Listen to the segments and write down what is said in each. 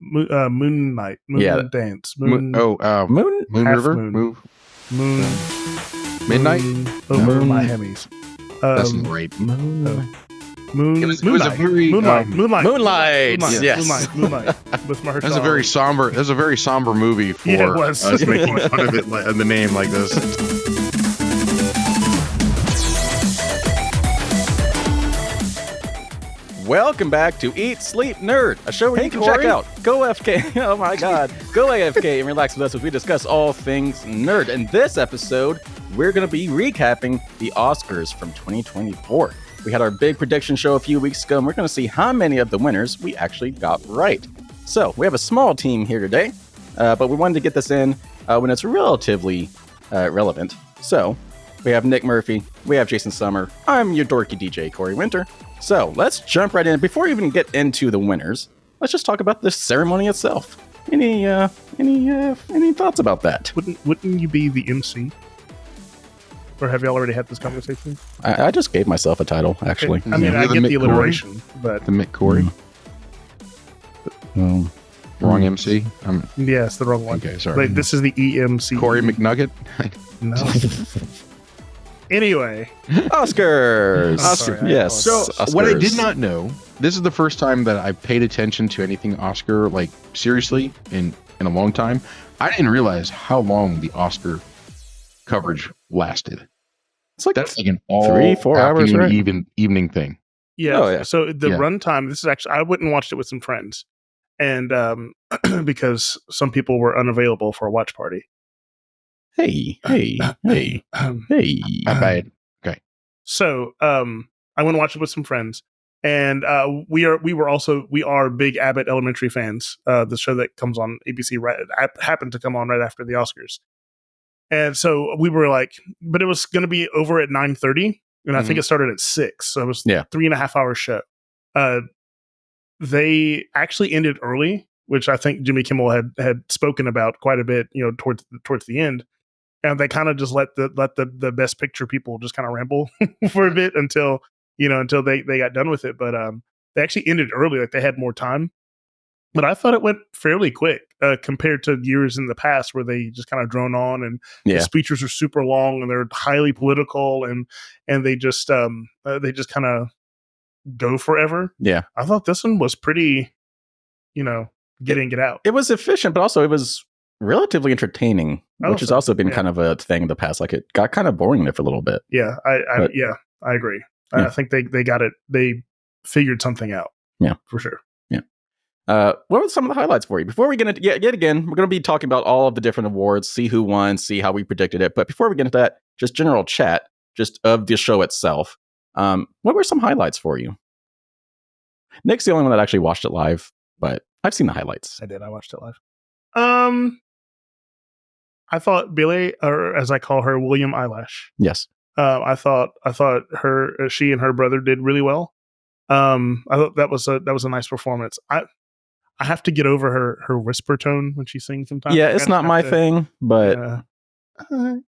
Moonlight, Yeah. Dance, Moon half River, moon. Moon Midnight. Moon over Moon. my Hemis. That's not right. Moon. It was a Moonlight. very, Moonlight. Moonlight. Yes. Moonlight. With my That's a very somber. That's a very somber movie for Yeah, it was. us making fun of it in the name like this. Welcome back to Eat, Sleep, Nerd, a show where you can check Corey. out Go AFK. Oh my God. Go AFK and relax with us as we discuss all things nerd. In this episode, we're going to be recapping the Oscars from 2024. We had our big prediction show a few weeks ago, and we're going to see how many of the winners we actually got right. So, we have a small team here today, but we wanted to get this in when it's relatively relevant. So, we have Nick Murphy, we have Jason Summer, I'm your dorky DJ, Corey Winter. So, let's jump right in. Before we even get into the winners, let's just talk about the ceremony itself. Any thoughts about that? Wouldn't you be the MC? Or have y'all already had this conversation? I just gave myself a title, actually. I mean, I the get Mick the alliteration, but The Mick Corey, wrong MC. yeah, it's the wrong one. Okay, sorry. Like, this is the EMC. Corey McNugget. No. Anyway, Oscars. I'm sorry, I Yes. So Oscars. what I did not know, this is the first time that I paid attention to anything Oscar like seriously in a long time. I didn't realize how long the Oscar coverage lasted. It's like That's like an all 3-4 hours, afternoon, right? evening thing. yeah. Oh, yeah. So the Yeah. runtime. This is actually I went and watched it with some friends, and because some people were unavailable for a watch party. Hey. Um, My bad. So I went and watched it with some friends, and we are big Abbott Elementary fans. The show that comes on ABC happened to come on right after the Oscars, and so we were like, but it was going to be over at 9:30, and I think it started at 6, so it was 3.5 hour show. They actually ended early, which I think Jimmy Kimmel had spoken about quite a bit, towards the end. And they kind of just let the best picture people just kind of ramble for a bit until they got done with it. But they actually ended early, like they had more time. But I thought it went fairly quick compared to years in the past where they just kind of drone on and the speeches are super long and they're highly political and they just kind of go forever. Yeah. I thought this one was pretty, get in, get out. It was efficient, but also it was relatively entertaining, which has also been kind of a thing in the past. Like it got kind of boring there for a little bit. Yeah, I agree. Yeah. I think they got it. They figured something out. Yeah, for sure. Yeah. What were some of the highlights for you? Before we get into yet again, we're going to be talking about all of the different awards, see who won, see how we predicted it. But before we get into that, just general chat, just of the show itself. What were some highlights for you? Nick's the only one that actually watched it live, but I've seen the highlights. I did. I watched it live. I thought Billie, or as I call her, William Eyelash. Yes. I thought she and her brother did really well. I thought that was a nice performance. I have to get over her whisper tone when she sings sometimes. Yeah, it's not my thing, but Did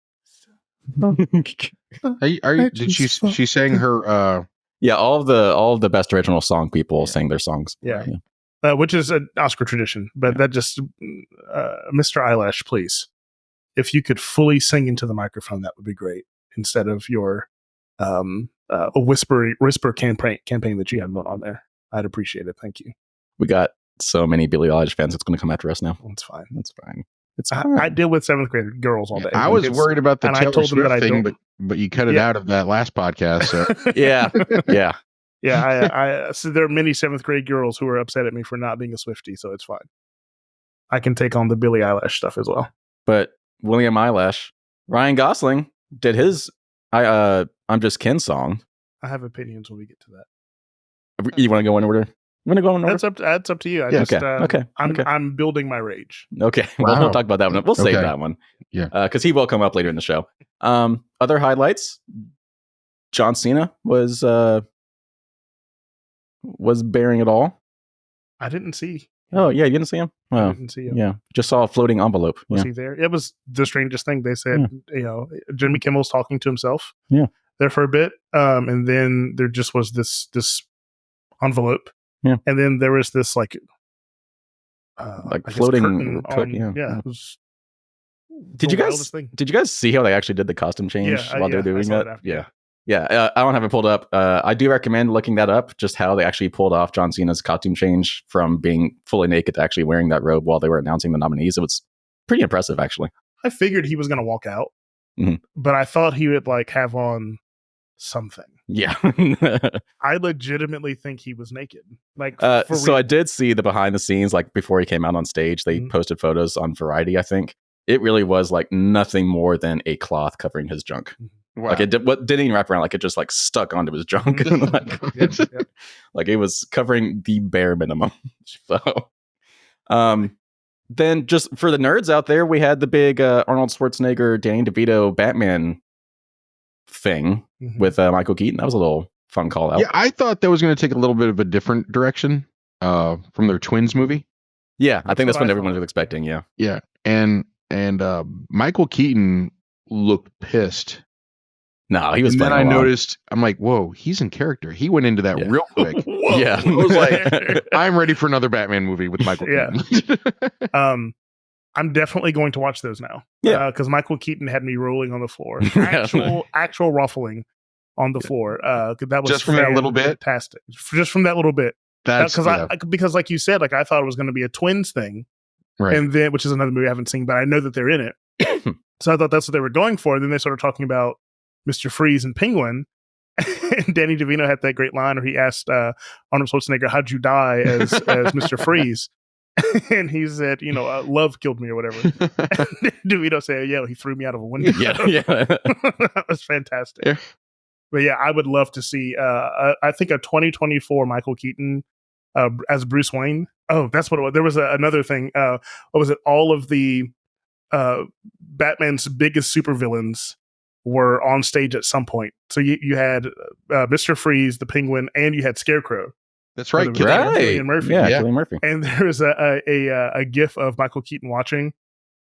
she sang her yeah, all of the best original song people sang their songs. Yeah. Which is an Oscar tradition, but that just Mr. Eyelash, please. If you could fully sing into the microphone, that would be great. Instead of your a whisper campaign that you had on there, I'd appreciate it. Thank you. We got so many Billie Eilish fans that's going to come after us now. That's fine. That's fine. It's fine. I deal with 7th grade girls all day. I was worried about the Taylor Swift thing, don't. but you cut it out of that last podcast. So. Yeah. I so there are many 7th grade girls who are upset at me for not being a Swiftie, so it's fine. I can take on the Billie Eilish stuff as well. But William Eyelash, Ryan Gosling did his I'm Just Ken song. I have opinions when we get to that. You want to go in order? You want to go in order? That's up to you. Okay. I'm building my rage. Okay. Well, we'll talk about that one. We'll save that one. Yeah. Because he will come up later in the show. Other highlights. John Cena was bearing it all. I didn't see. Oh, yeah. You didn't see him? Oh, I didn't see him. Yeah. Just saw a floating envelope. Was he there? It was the strangest thing. They said, Jimmy Kimmel's talking to himself. Yeah. There for a bit. And then there just was this envelope. Yeah. And then there was this like like I guess floating curtain coat, on- yeah. It was Did the you guys wildest thing. did you guys see how they actually did the costume change Yeah, while they were I doing saw that? it after, Yeah. Yeah, I don't have it pulled up. I do recommend looking that up, just how they actually pulled off John Cena's costume change from being fully naked to actually wearing that robe while they were announcing the nominees. It was pretty impressive, actually. I figured he was going to walk out, Mhm. but I thought he would like have on something. Yeah. I legitimately think he was naked. Like, so real. I did see the behind the scenes, like before he came out on stage, they Mhm. posted photos on Variety, I think. It really was like nothing more than a cloth covering his junk. Wow. Like it didn't even wrap around, like it just like stuck onto his junk. like, Yep. like it was covering the bare minimum. So then just for the nerds out there, we had the big Arnold Schwarzenegger, Danny DeVito Batman thing Mhm. with Michael Keaton. That was a little fun call out. Yeah, I thought that was going to take a little bit of a different direction from their Twins movie. Yeah, I think that's what what I everyone thought. was expecting. Yeah. Yeah, and Michael Keaton looked pissed. No, he was And then playing I along. noticed, I'm like, whoa, he's in character. He went into that Yeah. real quick. Whoa. Yeah. I was like, I'm ready for another Batman movie with Michael Yeah. Keaton. I'm definitely going to watch those now. Yeah. Because Michael Keaton had me rolling on the floor. Yeah. Actual ruffling on the floor. 'Cause that was Just from that little bit? fantastic. Just from that little bit. That's Because like you said, like I thought it was going to be a Twins thing, right. and then which is another movie I haven't seen, but I know that they're in it. So I thought that's what they were going for. And then they started talking about Mr. Freeze and Penguin. And Danny DeVito had that great line where he asked Arnold Schwarzenegger, "How'd you die as Mr. Freeze?" And he said, love killed me or whatever. DeVito said, "Yeah, he threw me out of a window." Yeah. That was fantastic. Yeah. But yeah, I would love to see. I think a 2024 Michael Keaton as Bruce Wayne. Oh, that's what it was. There was another thing. What was it? All of the Batman's biggest supervillains were on stage at some point. So you had Mr. Freeze, the Penguin, and you had Scarecrow. That's right. Right. Cillian Murphy. Yeah, Yeah. Cillian Murphy. And there was a gif of Michael Keaton watching,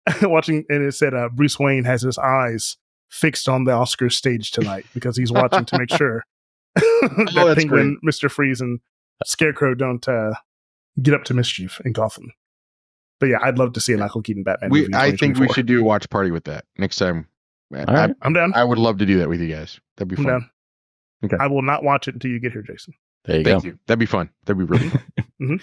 and it said Bruce Wayne has his eyes fixed on the Oscars stage tonight because he's watching to make sure that that's Penguin, Mr. Freeze, and Scarecrow don't get up to mischief in Gotham. But yeah, I'd love to see a Michael Keaton Batman movie. in I think we 2024. should do a watch party with that next time. All right. I'm down. I would love to do that with you guys. That'd be I'm fun. down. Okay. I will not watch it until you get here, Jason. There you Thank go. you. That'd be fun. That'd be really fun.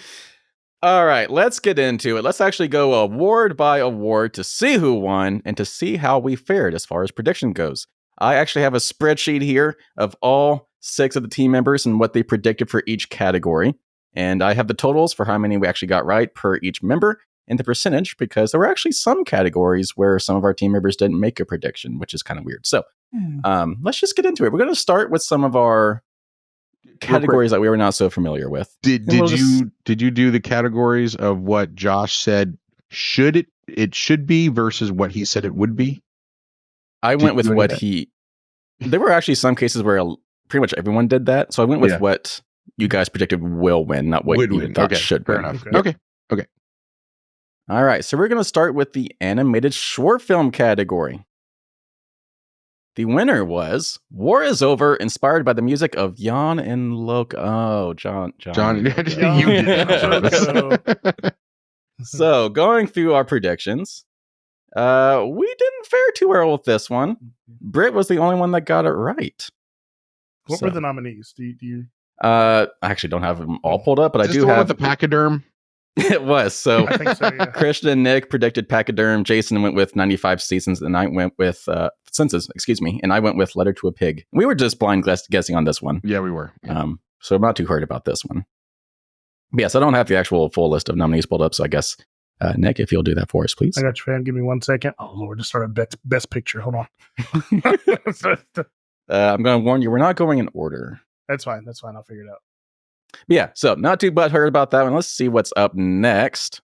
All right, let's get into it. Let's actually go award by award to see who won and to see how we fared as far as prediction goes. I actually have a spreadsheet here of all 6 of the team members and what they predicted for each category. And I have the totals for how many we actually got right per each member and the percentage, because there were actually some categories where some of our team members didn't make a prediction, which is kind of weird. So let's just get into it. We're going to start with some of our categories that we were not so familiar with. Did you do the categories of what Josh said it should be versus what he said it would be? I Did went with you do what that? there were actually some cases where pretty much everyone did that. So I went with Yeah. what you guys predicted will win, not what Would you win. thought Okay, should fair win. enough. Okay. Okay. All right, so we're going to start with the animated short film category. The winner was War is Over, inspired by the music of Jan and Loke. Oh, John. John, you did Yeah. that on purpose. So, going through our predictions, we didn't fare too well with this one. Britt was the only one that got it right. What So- were the nominees? Do you? I actually don't have them all pulled up, but Is I this do the one have with the pachyderm. It was. So I think so. Yeah. Christian and Nick predicted Pachyderm. Jason went with 95 seasons, and I went with Census, and I went with Letter to a Pig. We were just blind guessing on this one. Yeah, we were. Yeah. So I'm not too hurt about this one. But yes, I don't have the actual full list of nominees pulled up, so I guess, Nick, if you'll do that for us, please. I got you, fam. Give me 1 second. Oh Lord, just started best picture. Hold on. I'm going to warn you, we're not going in order. That's fine. I'll figure it out. But yeah, so not too butthurt about that one. Let's see what's up next.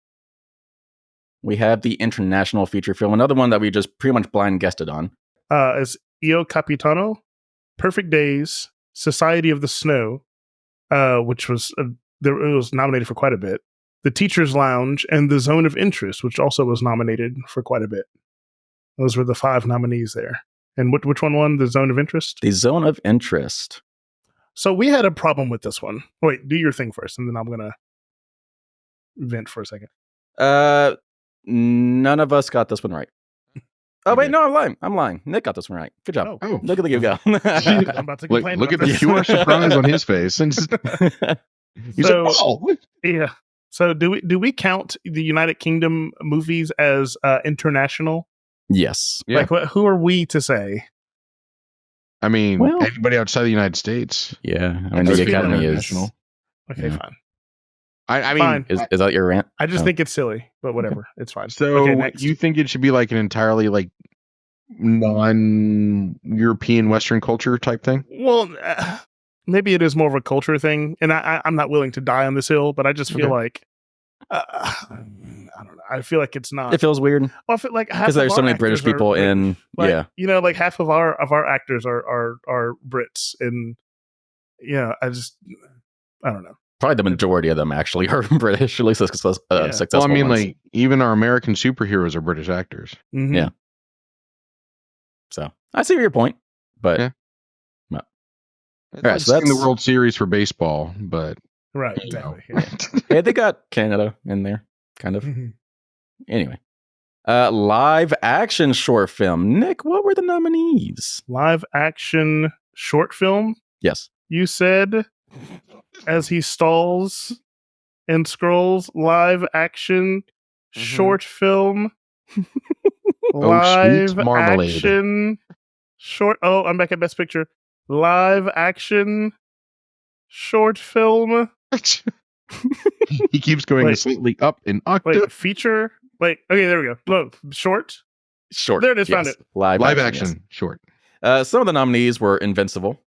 We have the international feature film, another one that we just pretty much blind guessed it on. Is Io Capitano, Perfect Days, Society of the Snow, which was it was nominated for quite a bit. The Teacher's Lounge and The Zone of Interest, which also was nominated for quite a bit. Those were the 5 nominees there. And which one won? The Zone of Interest? The Zone of Interest. So we had a problem with this one. Wait, do your thing first, and then I'm gonna vent for a second. None of us got this one right. Oh wait, Okay. no, I'm lying. Nick got this one right. Good job. Oh, Look at you go. I'm about to complain look at about the this. pure surprise on his face. And he's So- like, "Oh, Yeah. So do we count the United Kingdom movies as international? Yes. Yeah. Like, who are we to say? I mean, Well- anybody outside the United States. Yeah. I mean, I the just feel Academy is. international. Okay, Yeah. fine. I mean, Fine. Is that your rant? I just Oh. think it's silly, but whatever. It's fine. so okay, next. you think it should be like an entirely like non-European Western culture type thing? Well, maybe it is more of a culture thing, and I'm not willing to die on this hill, but I just feel Okay. like I don't know. I feel like it's not. It feels weird Well, I feel like half because of there's so our many British actors are people British. in. Like, Yeah. you know, like half of our actors are Brits, and yeah, I don't know. Probably the majority of them actually are British, at least successful Well, I mean, ones. like even our American superheroes are British actors. Mhm. Yeah. So I see your point, but Yeah. All Right, right, so so in the that's- World Series for baseball, but Right. you know. Exactly. hey, they got Canada in there, kind of. Yeah. Mhm. Anyway, live action short film. Nick, what were the nominees? Live action short film. Yes. You said as he stalls and scrolls. Live action short film. Live sweet marmalade. action short. Oh, I'm back at Best Picture. Live action short film. he keeps going Wait. slightly up in octave. Wait, feature. Wait. Okay, there we go. Look, short. Short. There it is, found yes. it. Live action yes. short. Some of the nominees were Invincible,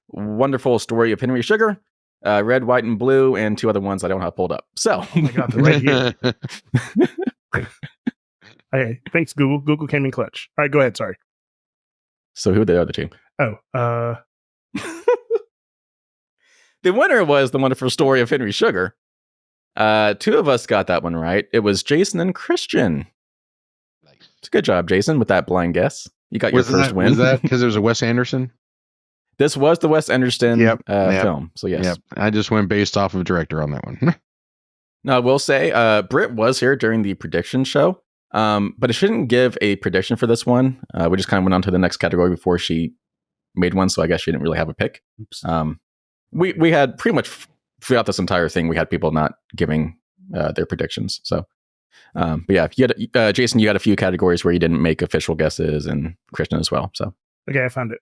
Wonderful Story of Henry Sugar, Red, White, and Blue, and two other ones I don't have pulled up. So, Oh my god, they're right here. Okay, thanks, Google. Google came in clutch. All right, go ahead. Sorry. so who are the other two? Oh, The winner was The Wonderful Story of Henry Sugar. Two of us got that one right. It was Jason and Christian. It's a good job, Jason, with that blind guess. You got your first win. Was that because there was a Wes Anderson? This was the Wes Anderson Yep. film. So, yes. Yep. I just went based off of director on that one. Now, I will say, Britt was here during the prediction show, but I shouldn't give a prediction for this one. We just kind of went on to the next category before she made one, so I guess she didn't really have a pick. oops. We had pretty much throughout this entire thing, we had people not giving their predictions. So, but yeah, you had, Jason, you had a few categories where you didn't make official guesses, and Christian as well. So, Okay, I found it.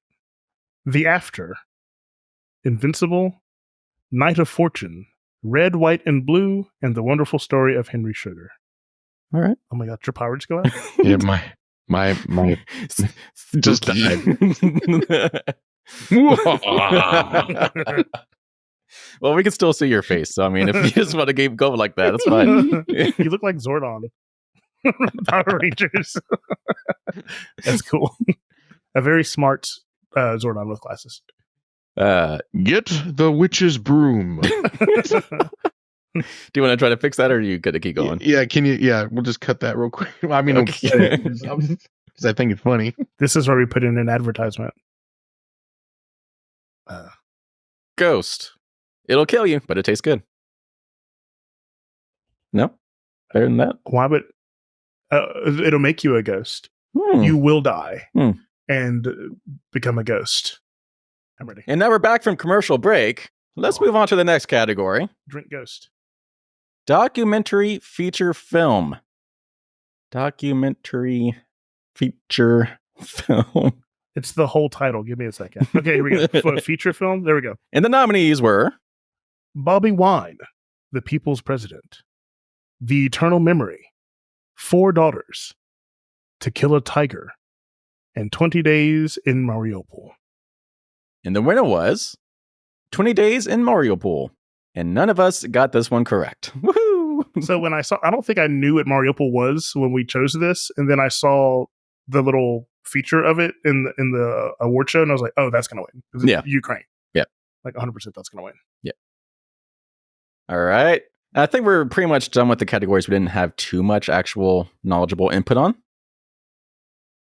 The After, Invincible, Night of Fortune, Red, White, and Blue, and The Wonderful Story of Henry Sugar. all right. Oh my god, your power just go out? yeah, my just Well, we can still see your face. So, I mean, if you just want to keep going like that, that's fine. You look like Zordon. Power Rangers. That's cool. A very smart Zordon with glasses. Get the witch's broom. Do you want to try to fix that, or are you good to keep going? Yeah, can you? Yeah, we'll just cut that real quick. Well, I mean, Okay. because I think it's funny. This is where we put in an advertisement. Ghost. It'll kill you, but it tastes good. No? Better than that? Why would it'll make you a ghost? You will die Hmm. and become a ghost. I'm ready. And now we're back from commercial break. Let's move on to the next category. Drink ghost. Documentary feature film. Documentary feature film. It's the whole title. Give me a second. Okay, here we go. For feature film. There we go. And the nominees were Bobby Wine, The People's President, The Eternal Memory, Four Daughters, To Kill a Tiger, and 20 Days in Mariupol. and the winner was 20 Days in Mariupol. And none of us got this one correct. Woohoo! So when I don't think I knew what Mariupol was when we chose this, and then I saw the little feature of it in the award show, and I was like, oh, that's gonna win. 'Cause it's Yeah. Ukraine. Yeah. Like 100% that's gonna win. All right. I think we're pretty much done with the categories we didn't have too much actual knowledgeable input on.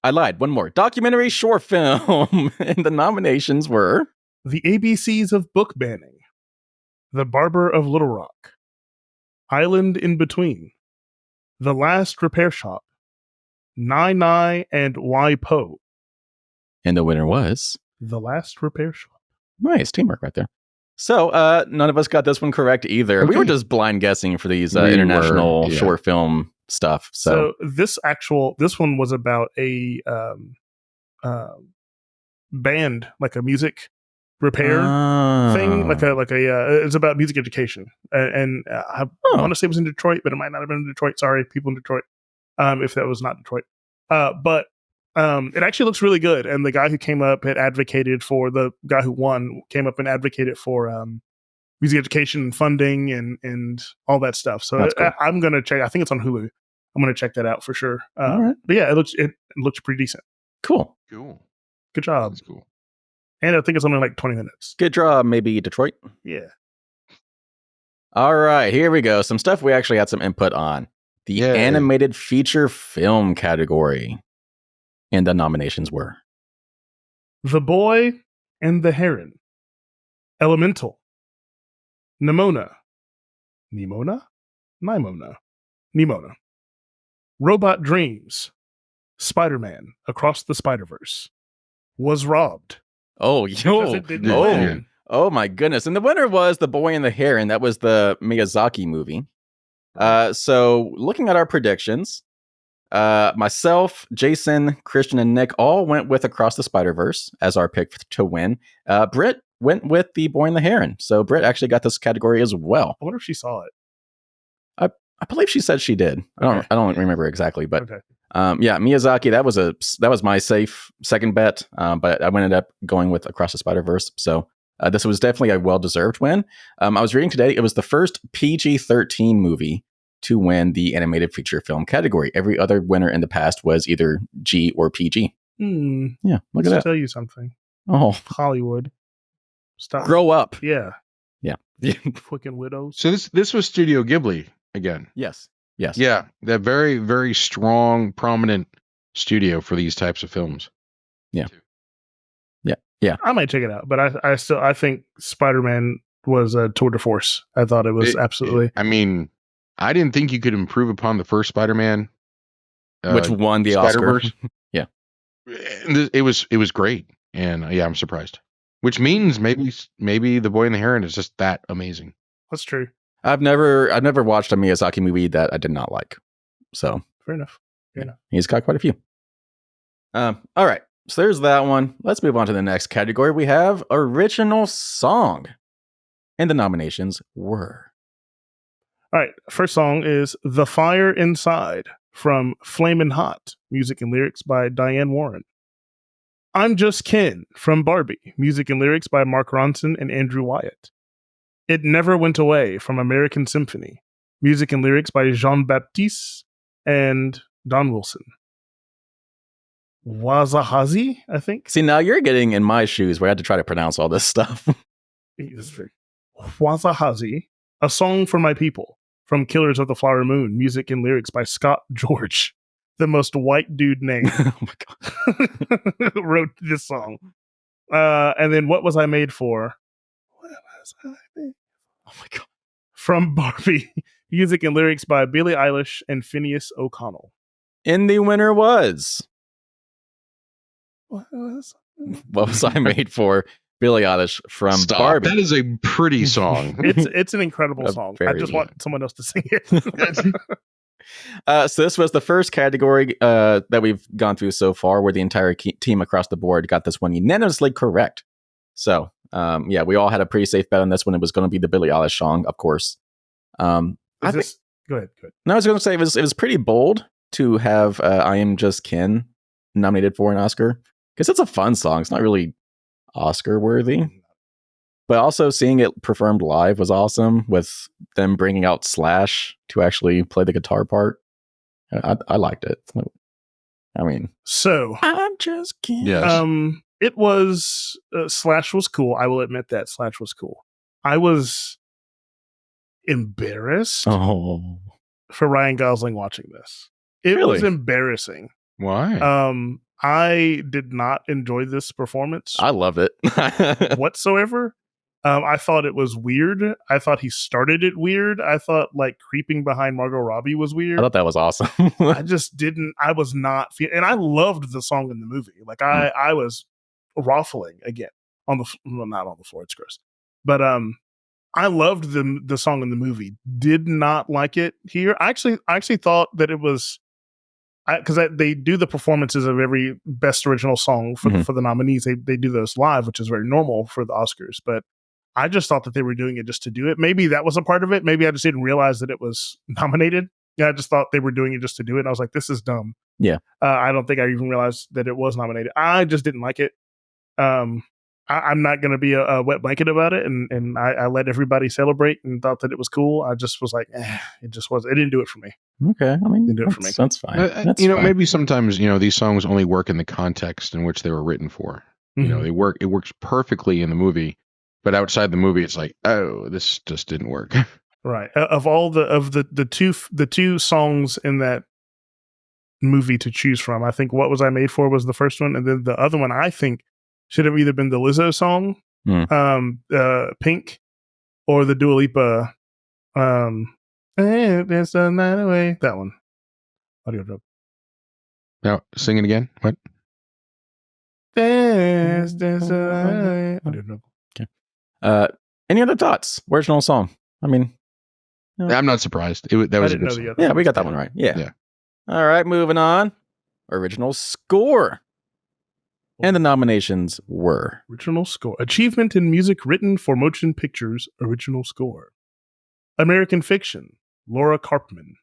I lied. One more. Documentary short film. And the nominations were The ABCs of Book Banning, The Barber of Little Rock, Island in Between, The Last Repair Shop, Nai Nai, and Wai Po. And the winner was The Last Repair Shop. nice teamwork right there. So none of us got this one correct either. We Okay. were just blind guessing for these We international were, yeah. short film stuff. So, this one was about a band, like a music repair thing, like a it's about music education, and I want to say it was in Detroit, but it might not have been in Detroit. Sorry, people in Detroit, if that was not Detroit. But it actually looks really good, and the guy who came up had advocated for the guy who won came up and advocated for music education and funding and all that stuff. So That's cool. I'm gonna check. I think it's on Hulu. I'm gonna check that out for sure. All right. But yeah, it looks pretty decent. Cool. Cool. Good job. That's cool. And I think it's only like 20 minutes. Good draw, maybe Detroit. Yeah. All right, here we go. Some stuff we actually had some input on. The Yay. animated feature film category. And the nominations were The Boy and the Heron, Elemental, Nimona, Robot Dreams, Spider-Man Across the Spider-Verse, Was Robbed. Oh, Because yo. it didn't Oh. win. Oh my goodness. And the winner was The Boy and the Heron. That was the Miyazaki movie. So looking at our predictions, myself, Jason, Christian, and Nick all went with Across the Spider-Verse as our pick to win. Britt went with The Boy and the Heron. So Britt actually got this category as well. I wonder if she saw it. I believe she said she did. Okay. I don't remember exactly, but Okay. yeah, Miyazaki, that was my safe second bet. But I ended up going with Across the Spider-Verse. So this was definitely a well-deserved win. I was reading today, it was the first PG-13 movie to win the animated feature film category. Every other winner in the past was either G or PG. Yeah, look Let's at that. tell you something. Oh, Hollywood. Stop. grow up. Yeah. Yeah. Fucking widows. So this was Studio Ghibli again. Yes. Yes. Yeah, that very, very strong, prominent studio for these types of films. I might check it out, but I think Spider-Man was a tour de force. I thought it was absolutely. I mean, I didn't think you could improve upon the first Spider-Man, Which won the Oscar. Spider-Verse. Yeah. And it was great, and yeah, I'm surprised. Which means maybe The Boy and the Heron is just that amazing. That's true. I've never watched a Miyazaki movie that I did not like. So Fair enough. he's got quite a few. All right. So there's that one. Let's move on to the next category. We have original song. And the nominations were. All right. First song is The Fire Inside from Flamin' Hot, music and lyrics by Diane Warren. I'm Just Ken from Barbie, music and lyrics by Mark Ronson and Andrew Wyatt. It Never Went Away from American Symphony, music and lyrics by Jean-Baptiste and Don Wilson. Wazahazi, I think. See, now you're getting in my shoes where I had to try to pronounce all this stuff. Wazahazi, A Song for My People from Killers of the Flower Moon, music and lyrics by Scott George, the most white dude name. Oh my God. Wrote this song. And then What Was I Made For? What was I made? Oh my God. From Barbie, music and lyrics by Billie Eilish and Phineas O'Connell. And the winner was. What was What Was I Made For? Billie Eilish from Stop. Barbie. That is a pretty song. it's an incredible A song. I very- just want someone else to sing it. So this was the first category that we've gone through so far where the entire team across the board got this one unanimously correct. So, yeah, we all had a pretty safe bet on this one. It was going to be the Billie Eilish song, of course. Go ahead. No, I was going to say it was pretty bold to have I Am Just Ken nominated for an Oscar because it's a fun song. It's not really Oscar worthy. But also seeing it performed live was awesome with them bringing out Slash to actually play the guitar part. I liked it. I mean, So I'm just kidding. Yes. it was Slash was cool. I will admit that Slash was cool. I was embarrassed Oh, for Ryan Gosling watching this. It Really? was embarrassing. Why? I did not enjoy this performance I love it. whatsoever. I thought it was weird. I thought he started it weird. I thought like creeping behind Margot Robbie was weird. I thought that was awesome. I just didn't. I was not, and I loved the song in the movie. Like I was ruffling again on the well, not on the floor. It's gross, but I loved the song in the movie. Did not like it here. I actually thought that it was because they do the performances of every best original song for for the nominees. They do those live, which is very normal for the Oscars, but. I just thought that they were doing it just to do it. Maybe that was a part of it. Maybe I just didn't realize that it was nominated. Yeah, I just thought they were doing it just to do it. And I was like, this is dumb. Yeah. I don't think I even realized that it was nominated. I just didn't like it. I'm not going to be a wet blanket about it. And I let everybody celebrate and thought that it was cool. I just was like, it just wasn't. It didn't do it for me. Okay. I mean, Didn't do it for me. That's fine. That's fine. fine. Maybe sometimes, these songs only work in the context in which they were written for. Mhm. It works perfectly in the movie. But outside the movie, it's like, oh, this just didn't work. Right. Of all the two songs in that movie to choose from, I think What Was I Made For was the first one, and then the other one I think should have either been the Lizzo song, Pink, or the Dua Lipa, There's the Night Away. That one. Audio drop. Now, sing it again. What? There's the Night Away. Audio drop. Any other thoughts? Original song. I mean, I'm not surprised. That was a good song. Yeah, we got that one right. Yeah. All right, moving on. Original score. And the nominations were Original score. Achievement in music written for motion pictures. Original score. American Fiction. Laura Karpman.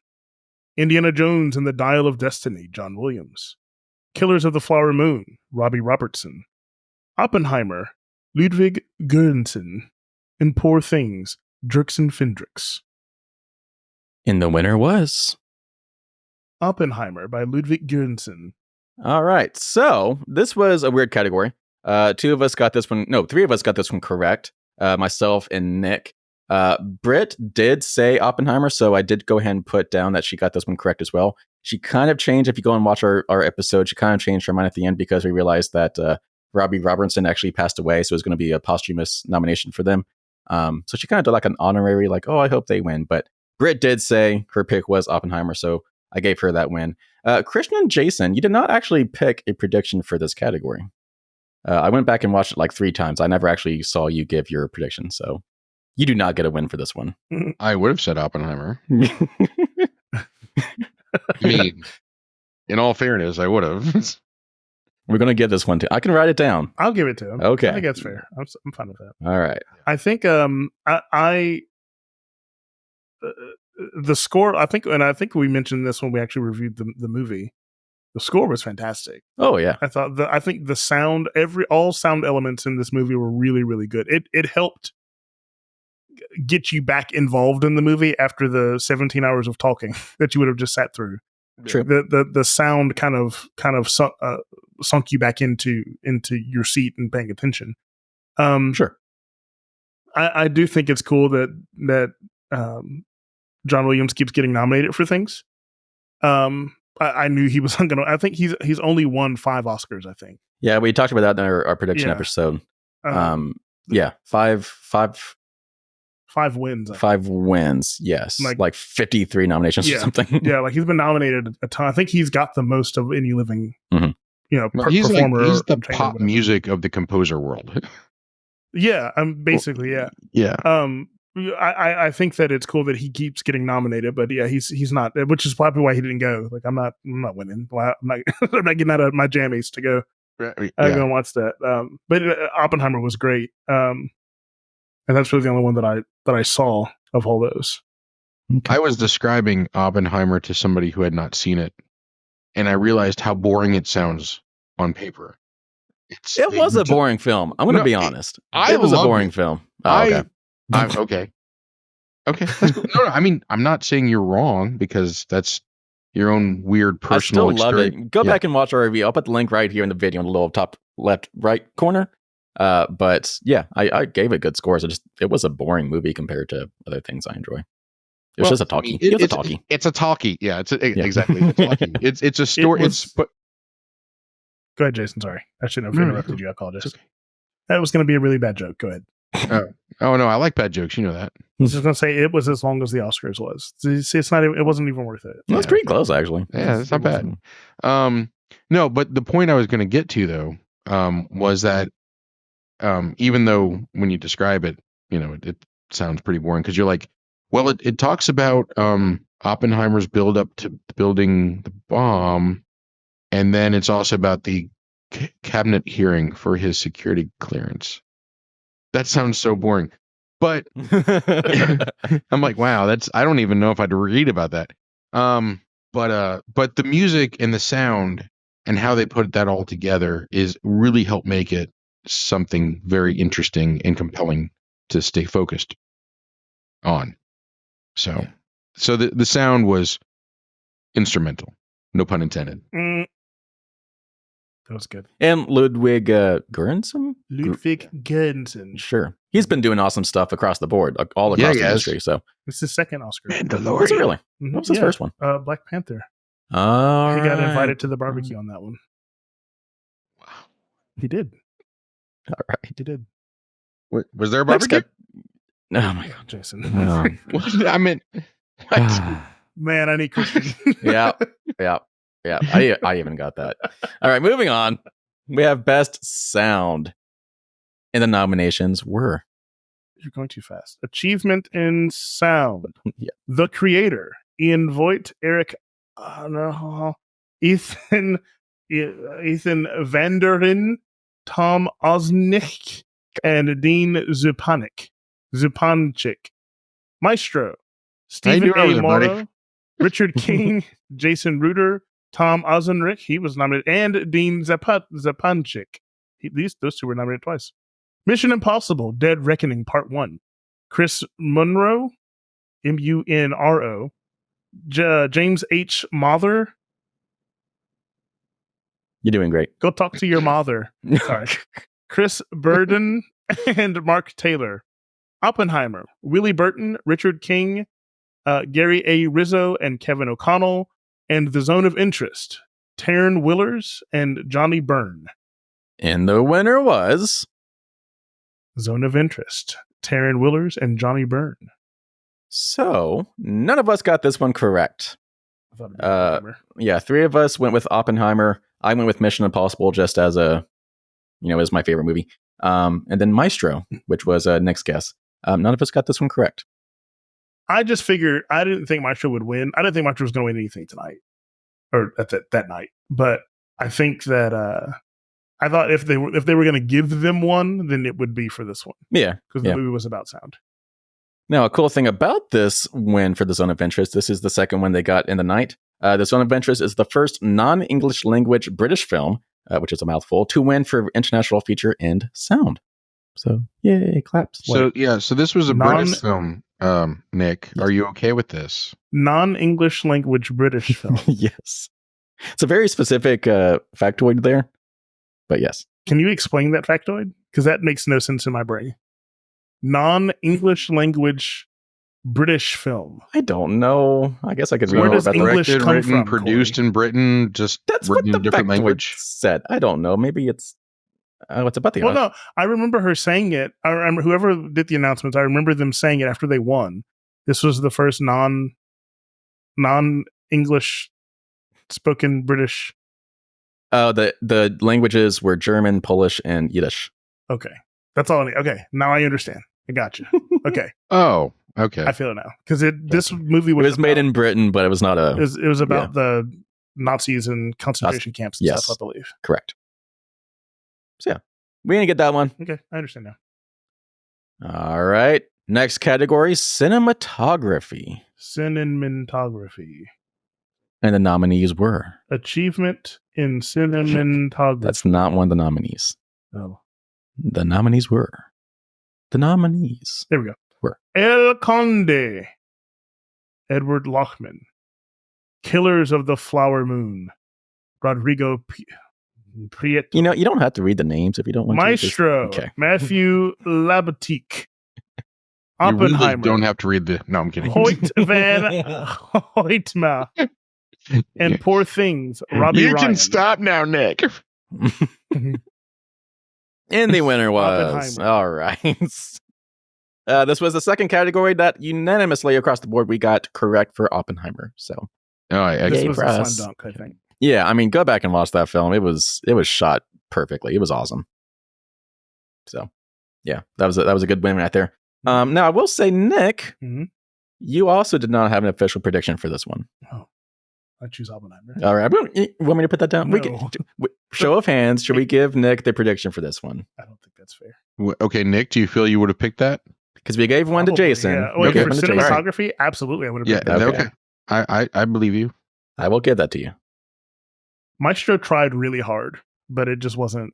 Indiana Jones and the Dial of Destiny. John Williams. Killers of the Flower Moon. Robbie Robertson. Oppenheimer. Ludwig Göransson. And Poor Things. Dirksen Fendrix. And the winner was Oppenheimer by Ludwig Göransson. All right. So this was a weird category. Three of us got this one correct. Myself and Nick. Britt did say Oppenheimer, so I did go ahead and put down that she got this one correct as well. She kind of changed, if you go and watch our episode, she kind of changed her mind at the end because we realized that Robbie Robertson actually passed away, so it was going to be a posthumous nomination for them. So she kind of did like an honorary, like, oh, I hope they win. But Britt did say her pick was Oppenheimer, so I gave her that win. Christian and Jason, you did not actually pick a prediction for this category. I went back and watched it like 3 times. I never actually saw you give your prediction, so you do not get a win for this one. I would have said Oppenheimer. I mean, in all fairness, I would have. We're going to give this one to. I can write it down. I'll give it to him. Okay. I think that's fair. I'm fine with that. All right. I think the score, I think we mentioned this when we actually reviewed the movie. The score was fantastic. Oh yeah. I think the sound, all sound elements in this movie were really, really good. It helped get you back involved in the movie after the 17 hours of talking that you would have just sat through. True. The sound kind of sunk you back into your seat and paying attention. Sure. I do think it's cool that John Williams keeps getting nominated for things. I knew he was going to. I think he's only won 5 Oscars. I think. Yeah, we talked about that in our prediction episode. Yeah, five wins. 5 wins. Yes, like 53 nominations or something. Yeah, like he's been nominated a ton. I think he's got the most of any living, performer. He's the pop music of the composer world. Yeah, basically, yeah. Yeah. I think that it's cool that he keeps getting nominated, but yeah, he's not, which is probably why he didn't go. Like, I'm not winning. I'm not getting out of my jammies to go. I'm gonna watch that. But Oppenheimer was great. And that's really the only one that I saw of all those. I was describing Oppenheimer to somebody who had not seen it, and I realized how boring it sounds on paper. It was a boring film. I'm going to be honest. It was a boring film. Oh, okay. Okay. No, I mean, I'm not saying you're wrong because that's your own weird personal experience. I still love it. Go back and watch our review. I'll put the link right here in the video in the little top left, right corner. But yeah, I gave it good scores. It was a boring movie compared to other things I enjoy. It was just a talkie. It's a talkie. It's a talkie. Yeah, exactly. It's a talkie. It's a story. Go ahead, Jason. Sorry, I shouldn't have interrupted you. I apologize. Okay. That was going to be a really bad joke. Go ahead. Oh no, I like bad jokes. You know that. I was just gonna say it was as long as the Oscars was. See, it's not. It wasn't even worth it. That's pretty close, actually. Yeah, that's not bad. No, but the point I was going to get to though was that even though when you describe it, it sounds pretty boring because you're like, well, it talks about Oppenheimer's build up to building the bomb, and then it's also about the cabinet hearing for his security clearance. That sounds so boring. But I'm like, wow, I don't even know if I'd read about that. But the music and the sound and how they put that all together is really helped make it something very interesting and compelling to stay focused on. So the sound was instrumental, no pun intended. That was good. And Ludwig Göransson? Ludwig Göransson. Sure. He's been doing awesome stuff across the board, all across the industry. So it's his second Oscar. Mandalorian. Was it really? What was his first one? Black Panther. He Got got invited to the barbecue on that one. Wow. He did. All right. He did. What, was there a barbecue? Oh my God, Jason. What? I meant. What? Man, I need Christian. Yeah. I even got that. All right, moving on. We have Best Sound. And the nominations were. You're going too fast. Achievement in Sound. Yeah. The Creator. Ian Voigt, Eric Ethan Vanderin, Tom Osnick, and Dean Zupanchik. Maestro. Stephen A. Morrow, Richard King, Jason Ruder, Tom Ozenrick, he was nominated, and Dean Zupanchik. Those two were nominated twice. Mission Impossible, Dead Reckoning Part 1. Chris Munro, Munro. James H. Mather. You're doing great. Go talk to your mother. Sorry. Chris Burden and Mark Taylor. Oppenheimer, Willie Burton, Richard King, Gary A. Rizzo, and Kevin O'Connell. And The Zone of Interest, Taryn Willers and Johnny Byrne. And the winner was Zone of Interest, Taryn Willers and Johnny Byrne. So none of us got this one correct. Yeah, three of us went with Oppenheimer. I went with Mission Impossible just as as my favorite movie. And then Maestro, which was Nick's guess. None of us got this one correct. I just figured I didn't think Maestro would win. I didn't think Maestro was going to win anything tonight or at that night. But I think that I thought if they were going to give them one, then it would be for this one. Yeah, because the movie was about sound. Now, a cool thing about this win for The Zone of Interest, this is the second one they got in the night. The Zone of Interest is the first non-English language British film, which is a mouthful, to win for international feature and sound. So, yay, claps. So this was a British film. Nick, are you okay with this? Non-English language British film. Yes. It's a very specific factoid there, but yes. Can you explain that factoid? Because that makes no sense in my brain. Non-English language British film. I don't know. I guess I could read Where more does about English Directed, come written, from, produced Corey? in Britain, just that's what written the in a different factoid language. said. I don't know. Maybe it's what's about the Well, no, I remember her saying it. I remember whoever did the announcements. I remember them saying it after they won. This was the first non-English spoken British. The languages were German, Polish, and Yiddish. Okay, that's all I need. Okay, now I understand. I got you. Okay. Oh, okay. I feel it now because this movie It was made in Britain, but it was not a. It was about the Nazis and concentration camps and stuff. I believe. Correct. So yeah, we didn't get that one. Okay, I understand now. All right. Next category: cinematography. Cinematography. And the nominees were Achievement in Cinematography. That's not one of the nominees. Oh. The nominees were. The nominees. There we go. Were El Conde, Edward Lochman, Killers of the Flower Moon, Rodrigo Prieto. You don't have to read the names if you don't want Maestro, to. Okay. Matthew Labatique, Oppenheimer. You really don't have to read the. No, I'm kidding. Hoyt van Hoytma, and Poor Things. Robbie You Ryan. can stop now, Nick. And the winner was Oppenheimer. all right. This was the second category that unanimously across the board we got correct for Oppenheimer. So Oh, This Yay was for a us. slam dunk, I think. yeah, I mean, go back and watch that film. It was shot perfectly. It was awesome. So yeah, that was a good win right there. Now I will say, Nick, Mhm. you also did not have an official prediction for this one. I choose Oppenheimer. All right, want me to put that down? No. Show of hands. Should we give Nick the prediction for this one? I don't think that's fair. Okay, Nick, do you feel you would have picked that? Because we gave one to Probably, Jason. Yeah. We Wait, gave for one to Jason. cinematography, absolutely, I would have. Yeah, picked that. Okay. okay. I believe you. I will give that to you. Maestro tried really hard, but it just wasn't.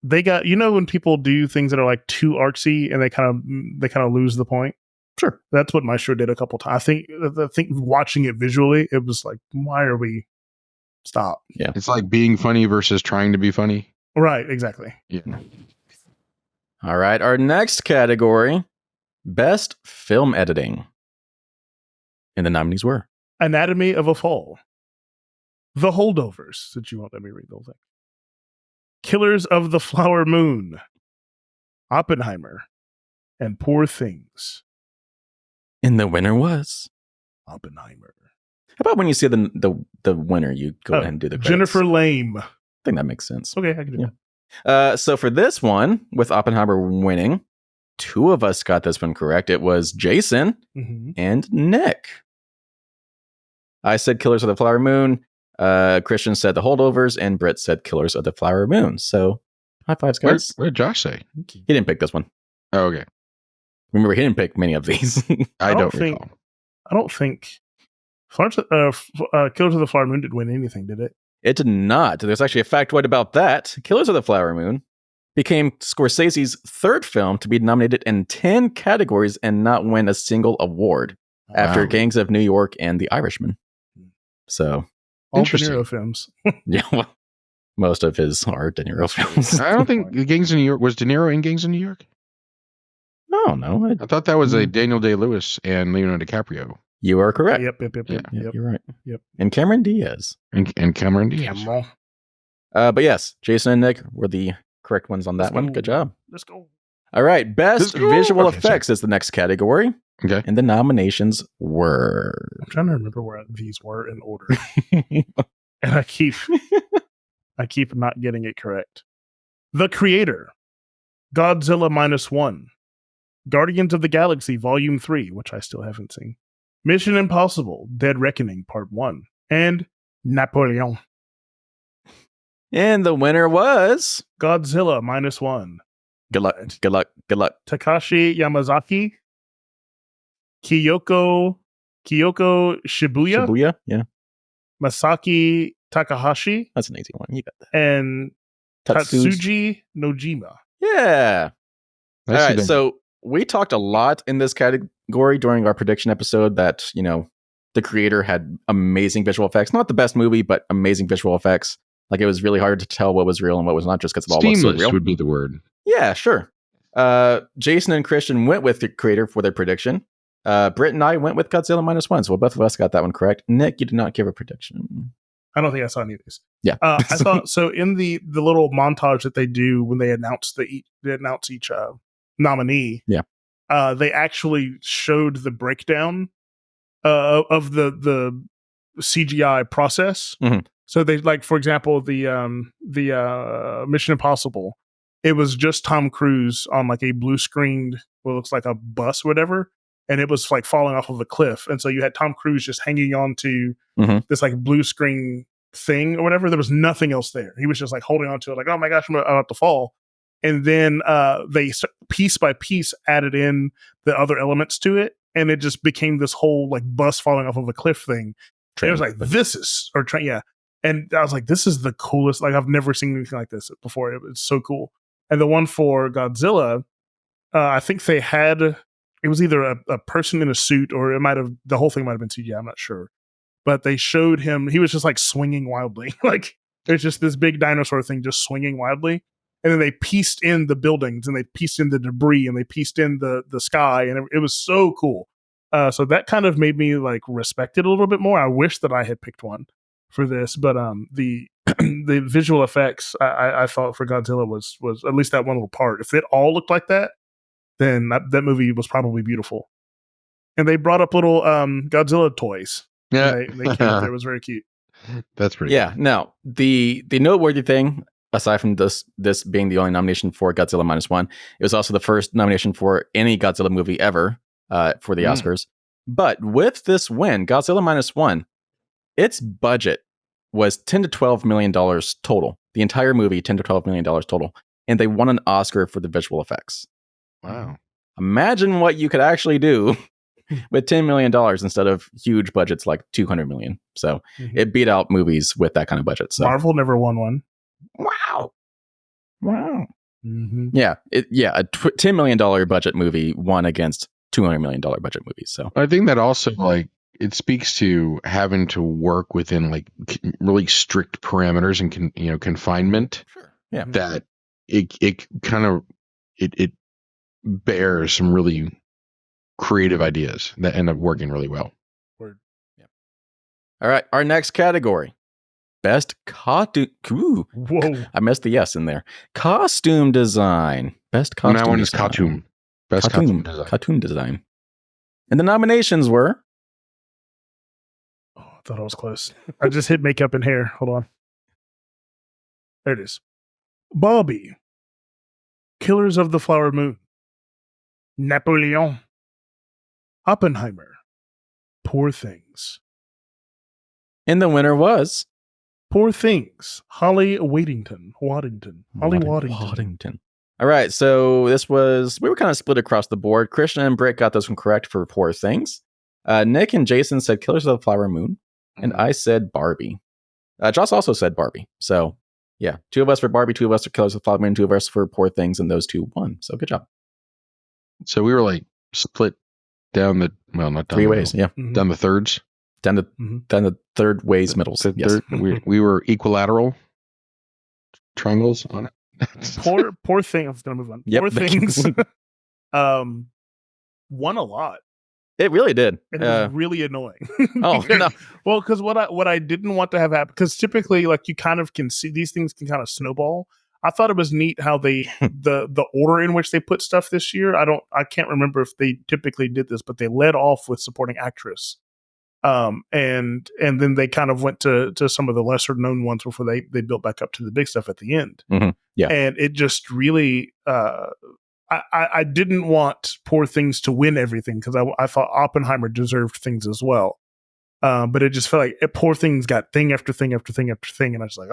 They got, when people do things that are like too artsy and they kind of lose the point. Sure. That's what Maestro did a couple times. I think watching it visually, it was like, why are we? Stop. It's like being funny versus trying to be funny. Right. Exactly. Yeah. All right. Our next category, best film editing. And the nominees were Anatomy of a Fall, The Holdovers, since you won't let me read the whole thing, Killers of the Flower Moon, Oppenheimer, and Poor Things. and the winner was. Oppenheimer. How about when you see the winner, you go ahead and do the credits? Jennifer Lame. I think that makes sense. Okay, I can do Yeah. that. So for this one, with Oppenheimer winning, two of us got this one correct. It was Jason Mhm. and Nick. I said Killers of the Flower Moon. Christian said The Holdovers, and Britt said Killers of the Flower Moon. So high fives, guys. What did Josh say? He didn't pick this one. Oh, okay. Remember, he didn't pick many of these. I don't think- recall. I don't think Killers of the Flower Moon didn't win anything, did it? It did not. There's actually a factoid about that. Killers of the Flower Moon became Scorsese's third film to be nominated in 10 categories and not win a single award after Wow. Gangs of New York and The Irishman. So, All Interesting. De Niro films. yeah, well, most of his are De Niro films. I don't think Gangs of New York was De Niro in Gangs of New York. I don't know. I thought that was a Daniel Day-Lewis and Leonardo DiCaprio You are correct. Yep. Yeah, Yep. you're right. Yep. And Cameron Diaz. and Cameron Diaz. Camel. But yes, Jason and Nick were the correct ones on that Let's one. go. Good job. Let's go. All right. Best Let's go. visual Okay, effects is the next category. Okay. And the nominations were. I'm trying to remember where these were in order, and I keep not getting it correct. The Creator, Godzilla -1, Guardians of the Galaxy Volume 3, which I still haven't seen, Mission Impossible: Dead Reckoning Part 1, and Napoleon. And the winner was. Godzilla -1. Good luck. Good luck. Good luck. Takashi Yamazaki, Kyoko Shibuya, Shibuya. Yeah. Masaki Takahashi, That's an easy one. You got that. and Tatsuji Nojima. Yeah. All Nicely right. done. So we talked a lot in this category during our prediction episode that, the creator had amazing visual effects. Not the best movie, but amazing visual effects. Like it was really hard to tell what was real and what was not just because it all looked so Seamless real. would be the word. Yeah, sure. Jason and Christian went with the creator for their prediction. Britt and I went with Godzilla -1. So both of us got that one correct. Nick, you did not give a prediction. I don't think I saw any of these. Yeah. I saw, so in the little montage that they do when they announce each nominee. Yeah. They actually showed the breakdown of the CGI process. Mhm. So they, like, for example, the Mission Impossible, it was just Tom Cruise on like a blue screened, what looks like a bus or whatever, and it was like falling off of a cliff, and so you had Tom Cruise just hanging on to Mhm. this like blue screen thing or whatever. There was nothing else there. He was just like holding on to it, like, oh my gosh, I'm about to fall. And then they piece by piece added in the other elements to it, and it just became this whole like bus falling off of a cliff thing. And it was like, this is, or train, yeah. And I was like, this is the coolest. Like, I've never seen anything like this before. It was so cool. And the one for Godzilla, I think they had, it was either a person in a suit, or the whole thing might have been CGI. I'm not sure. But they showed him, he was just like swinging wildly. Like, there's just this big dinosaur thing just swinging wildly. And then they pieced in the buildings, and they pieced in the debris, and they pieced in the sky. And it was so cool. So that kind of made me like respect it a little bit more. I wish that I had picked one for this, but the the visual effects I thought for Godzilla was at least that one little part. If it all looked like that, then that movie was probably beautiful. And they brought up little Godzilla toys. Yeah, They came up there. It was very cute. that's pretty. Yeah. Now, the noteworthy thing, aside from this being the only nomination for Godzilla -1, it was also the first nomination for any Godzilla movie ever for the Oscars. But with this win, Godzilla -1, its budget was $10 to $12 million total. The entire movie, $10 to $12 million total, and they won an Oscar for the visual effects. Wow. Imagine what you could actually do with $10 million instead of huge budgets like $200 million. So it beat out movies with that kind of budget. So Marvel never won one. wow. Mm-hmm. Yeah, a $10 million budget movie won against $200 million budget movies. So I think that also like it speaks to having to work within like really strict parameters and confinement. sure, yeah, That it kind of it bears some really creative ideas that end up working really well. Word. All right, our next category. Best costume. Whoa. I missed the S in there. Costume design. Best costume. And that one is design. Khartoum. Best costume design. Costume design. And the nominations were. Oh, I thought I was close. I just hit makeup and hair. Hold on. There it is. Barbie. Killers of the Flower Moon. Napoleon. Oppenheimer. Poor Things. And the winner was. Poor Things. Holly Waddington. Holly Waddington. Waddington. All right, so we were kind of split across the board. Christian and Britt got this one correct for Poor Things. Nick and Jason said Killers of the Flower Moon, and I said Barbie. Joss also said Barbie. So, yeah, 2 of us for Barbie, 2 of us for Killers of the Flower Moon, 2 of us for Poor Things, and those 2 won. So, good job. So we were like split down the not down 3 the ways, middle, yeah. down the thirds. Down the third ways middles. Yes. We were equilateral triangles on it. Poor Thing. I'm just gonna move on. Yep. Poor Things. Won a lot. It really did. It was really annoying. Oh, no. Well, because what I didn't want to have happen, because typically, like, you kind of can see these things can kind of snowball. I thought it was neat how they the order in which they put stuff this year. I can't remember if they typically did this, but they led off with supporting actress. And then they kind of went to some of the lesser known ones before they built back up to the big stuff at the end. Mm-hmm. Yeah. And it just really, I didn't want Poor Things to win everything because I thought Oppenheimer deserved things as well. But it just felt like Poor Things got thing after thing after thing after thing. And I was like,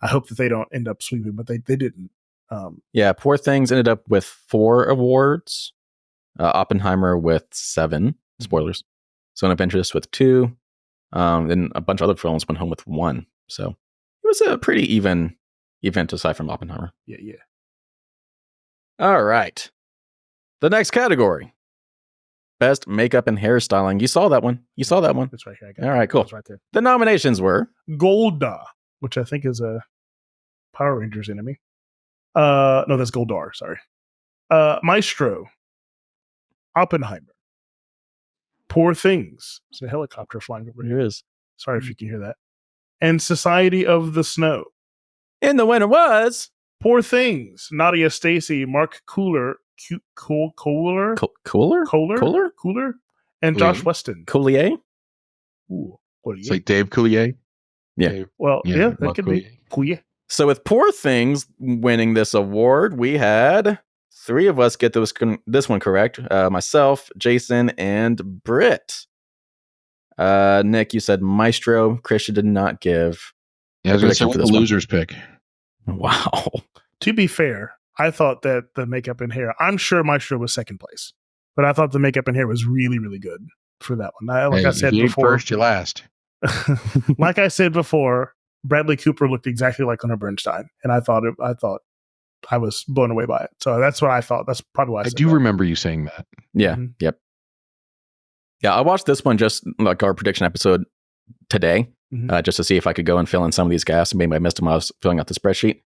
I hope that they don't end up sweeping, but they didn't. Yeah. Poor Things ended up with 4 awards. Oppenheimer with 7. Spoilers. Zone of Interest with 2. Then a bunch of other films went home with 1. So it was a pretty even event aside from Oppenheimer. Yeah. All right. The next category. Best makeup and hairstyling. You saw that one. That's right here. I got All right, cool. It's right there. The nominations were. Golda, which I think is a Power Rangers enemy. No, that's Goldar. Sorry. Maestro. Oppenheimer. Poor Things. There's a helicopter flying over here. Here is. Sorry if you can hear that. And Society of the Snow. And the winner was. Poor Things. Nadia Stacy, Mark Cooler, Cooler? and Josh Weston. Coulier? Ooh, what do It's you? like Dave Coulier. Yeah. Dave, Well, yeah, that Mark could Coulier. be. Coulier. So with Poor Things winning this award, we had 3 of us get this one correct. Myself, Jason, and Britt. Nick, you said Maestro. Christian did not give. Yeah, I was going to say prediction what for the this one. losers pick. Wow. To be fair, I thought that the makeup and hair, I'm sure Maestro was second place, but I thought the makeup and hair was really, really good for that one. I said if you ain't before, first, you last. like I said before, Bradley Cooper looked exactly like Leonard Bernstein, and I thought I was blown away by it. So that's what I thought. That's probably why I I said do that. remember you saying that. Yeah. Mhm. Yep. Yeah, I watched this one just like our prediction episode today, Mhm. just to see if I could go and fill in some of these gaps. And maybe I missed them while I was filling out the spreadsheet.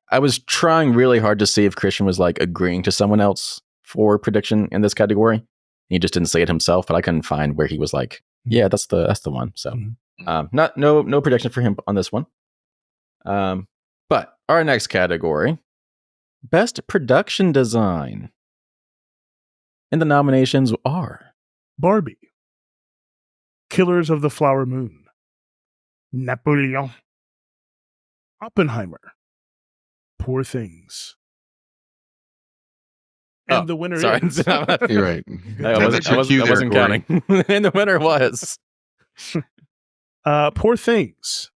I was trying really hard to see if Christian was like agreeing to someone else for prediction in this category. He just didn't say it himself, but I couldn't find where he was like, yeah, that's the one. So Mhm. No prediction for him on this one. But our next category, best production design, and the nominations are Barbie, Killers of the Flower Moon, Napoleon, Oppenheimer, Poor Things. And the winner sorry. is You're right. I That's your cue there, wasn't Corey. counting. And the winner was Poor Things.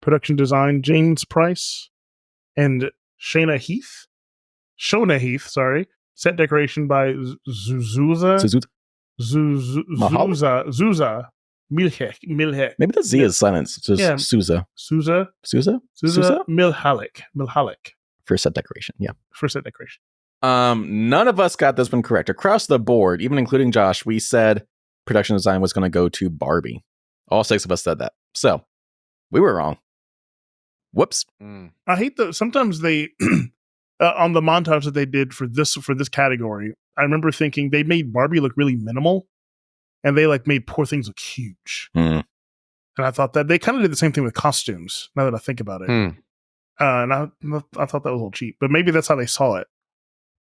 Production design, James Price and Shona Heath. Sorry. Set decoration by Zuza Milhek. maybe the Z is silence. It's just Yeah. Souza Souza Milhalik for set decoration. Yeah. for set decoration. None of us got this one correct. Across the board, even including Josh, we said production design was going to go to Barbie. All 6 of us said that. So we were wrong. Whoops. I hate sometimes they on the montage that they did for this category. I remember thinking they made Barbie look really minimal, and they like made Poor Things look huge. Mm. And I thought that they kind of did the same thing with costumes. Now that I think about it, and I thought that was a little cheap, but maybe that's how they saw it.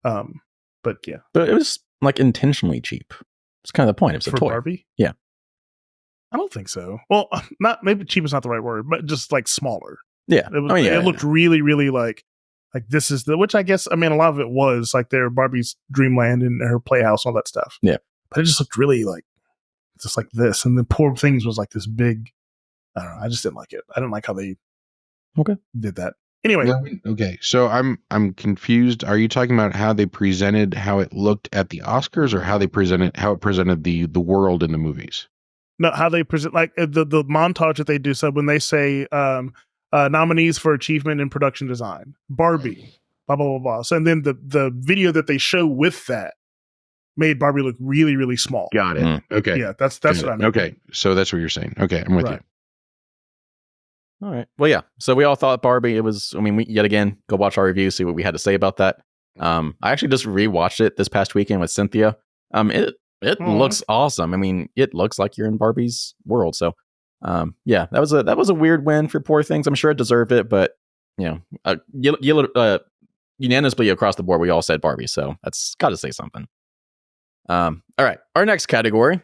But yeah, But it was like intentionally cheap. It's kind of the point. It was a for toy. Barbie, Yeah. I don't think so. Well, not maybe cheap is not the right word, but just like smaller. Yeah. It was. It looked really, really like this is which I guess, I mean, a lot of it was like their Barbie's dreamland and her playhouse, all that stuff. Yeah. But it just looked really like just like this, and the Poor Things was like this big. I don't know. I just didn't like it. I didn't like how they did that. Anyway, Okay, so I'm confused. Are you talking about how they presented how it looked at the Oscars, or how it presented the world in the movies? no, how they present like the montage that they do. So when they say nominees for achievement in production design, Barbie, blah blah blah blah. So and then the video that they show with that made Barbie look really, really small. Got it. Okay. Yeah, that's what I mean. Okay, so that's what you're saying. Okay, I'm with Right. you. All right. Well, yeah. So we all thought Barbie. It was. I mean, we yet again go watch our review, see what we had to say about that. I actually just rewatched it this past weekend with Cynthia. It looks awesome. I mean, it looks like you're in Barbie's world. So, yeah, that was a weird win for Poor Things. I'm sure it deserved it, but you know, unanimously across the board, we all said Barbie. So that's got to say something. All right. Our next category: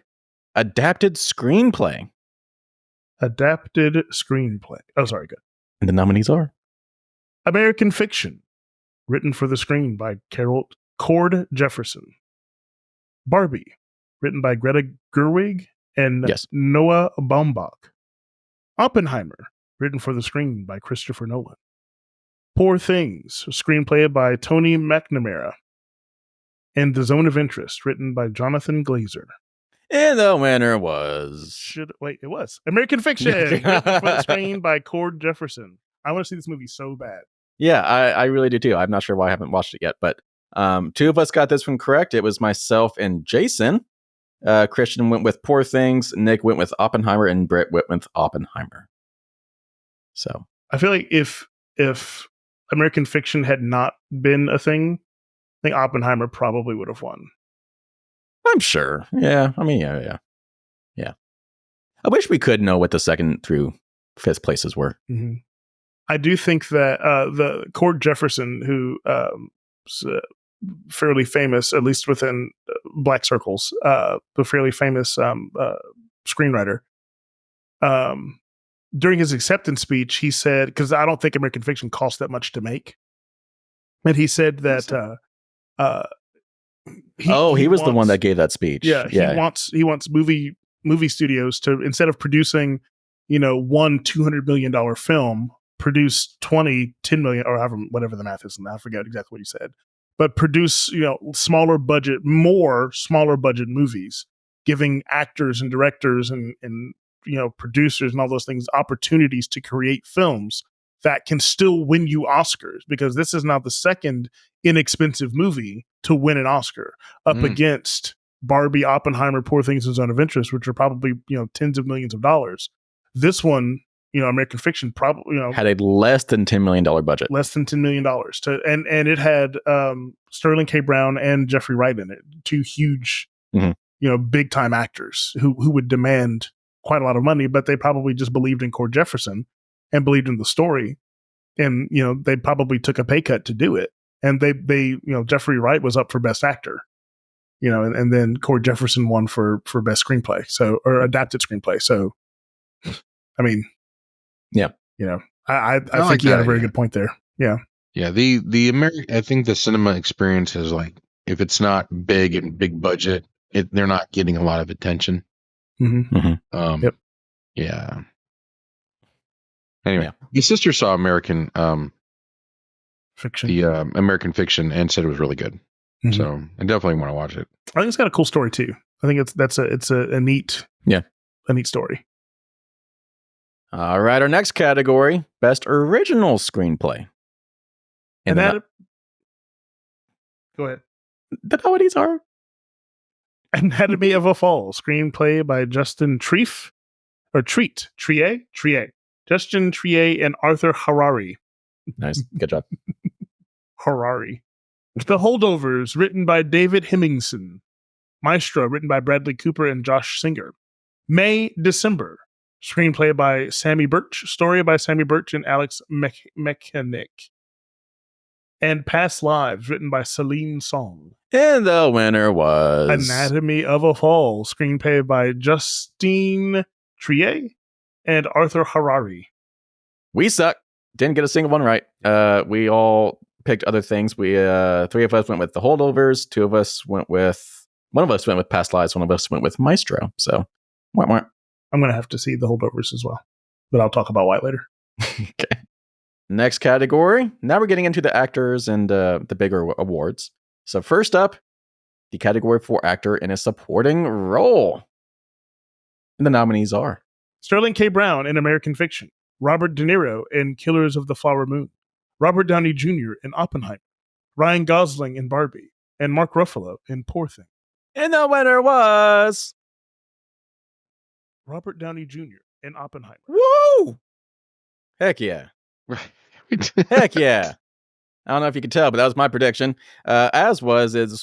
adapted screenplay. Adapted screenplay. Oh, sorry. Good. And the nominees are American Fiction, written for the screen by Cord Jefferson. Barbie, written by Greta Gerwig and Yes. Noah Baumbach. Oppenheimer, written for the screen by Christopher Nolan. Poor Things, screenplay by Tony McNamara. And The Zone of Interest, written by Jonathan Glazer. and the winner was It was American Fiction, written for the screen by Cord Jefferson. I want to see this movie so bad. Yeah, I really do too. I'm not sure why I haven't watched it yet, but 2 of us got this one correct. It was myself and Jason. Christian went with Poor Things, Nick went with Oppenheimer, and Brett went with Oppenheimer. So I feel like if American Fiction had not been a thing, I think Oppenheimer probably would have won. I'm sure. Yeah, I mean, yeah. I wish we could know what the 2nd through 5th places were. Mm-hmm. I do think that the Cord Jefferson, who is fairly famous, at least within Black circles, the fairly famous screenwriter, during his acceptance speech, he said, because I don't think American Fiction cost that much to make, and he said that he was the one that gave that speach. Yeah, he wants movie studios to, instead of producing, one $200 million film, produce 10 million, or however, whatever the math is. And I forget exactly what he said, but produce, smaller budget movies, giving actors and directors and producers and all those things opportunities to create films that can still win you Oscars, because this is now the second inexpensive movie to win an Oscar up against Barbie, Oppenheimer, Poor Things, and Zone of Interest, which are probably, tens of millions of dollars. This one, American Fiction probably, had a less than $10 million budget. Less than $10 million and it had Sterling K. Brown and Jeffrey Wright in it, 2 huge, big time actors who would demand quite a lot of money, but they probably just believed in Cord Jefferson and believed in the story. And, they probably took a pay cut to do it. And they Jeffrey Wright was up for Best Actor, and then Cord Jefferson won for Best Screenplay, or Adapted Screenplay. So, I mean, yeah, I think you had a very good point there. Yeah. Yeah. The American, I think the cinema experience is like, if it's not big and big budget, they're not getting a lot of attention. Mm-hmm. Yep. Yeah. Anyway, Yeah. my sister saw American Fiction. the American Fiction and said it was really good. Mhm. So I definitely want to watch it. I think it's got a cool story too. I think it's a neat a neat story. All right, our next category: Best Original Screenplay. And that. Go ahead. That's how these are. Anatomy of a Fall, screenplay by Justin Triet. Justin Triet and Arthur Harari. Nice, good job. Harari. The Holdovers, written by David Hemmingson. Maestro, written by Bradley Cooper and Josh Singer. May December, screenplay by Sammy Birch, story by Sammy Birch and Alex Mechanic. And Past Lives, written by Celine Song. And the winner was Anatomy of a Fall, screenplay by Justine Triet and Arthur Harari. We suck. Didn't get a single one right. We all picked other things. We 3 of us went with The Holdovers. 1 of us went with Past Lives. 1 of us went with Maestro. So, I'm going to have to see The Holdovers as well, but I'll talk about why later. Okay. Next category. Now we're getting into the actors and the bigger awards. So first up, the category for actor in a supporting role. And the nominees are Sterling K. Brown in American Fiction, Robert De Niro in Killers of the Flower Moon, Robert Downey Jr. in Oppenheimer, Ryan Gosling in Barbie, and Mark Ruffalo in Poor Thing. And the winner was Robert Downey Jr. in Oppenheimer. Woo! Heck yeah. Heck yeah. I don't know if you can tell, but that was my prediction. As was Jason's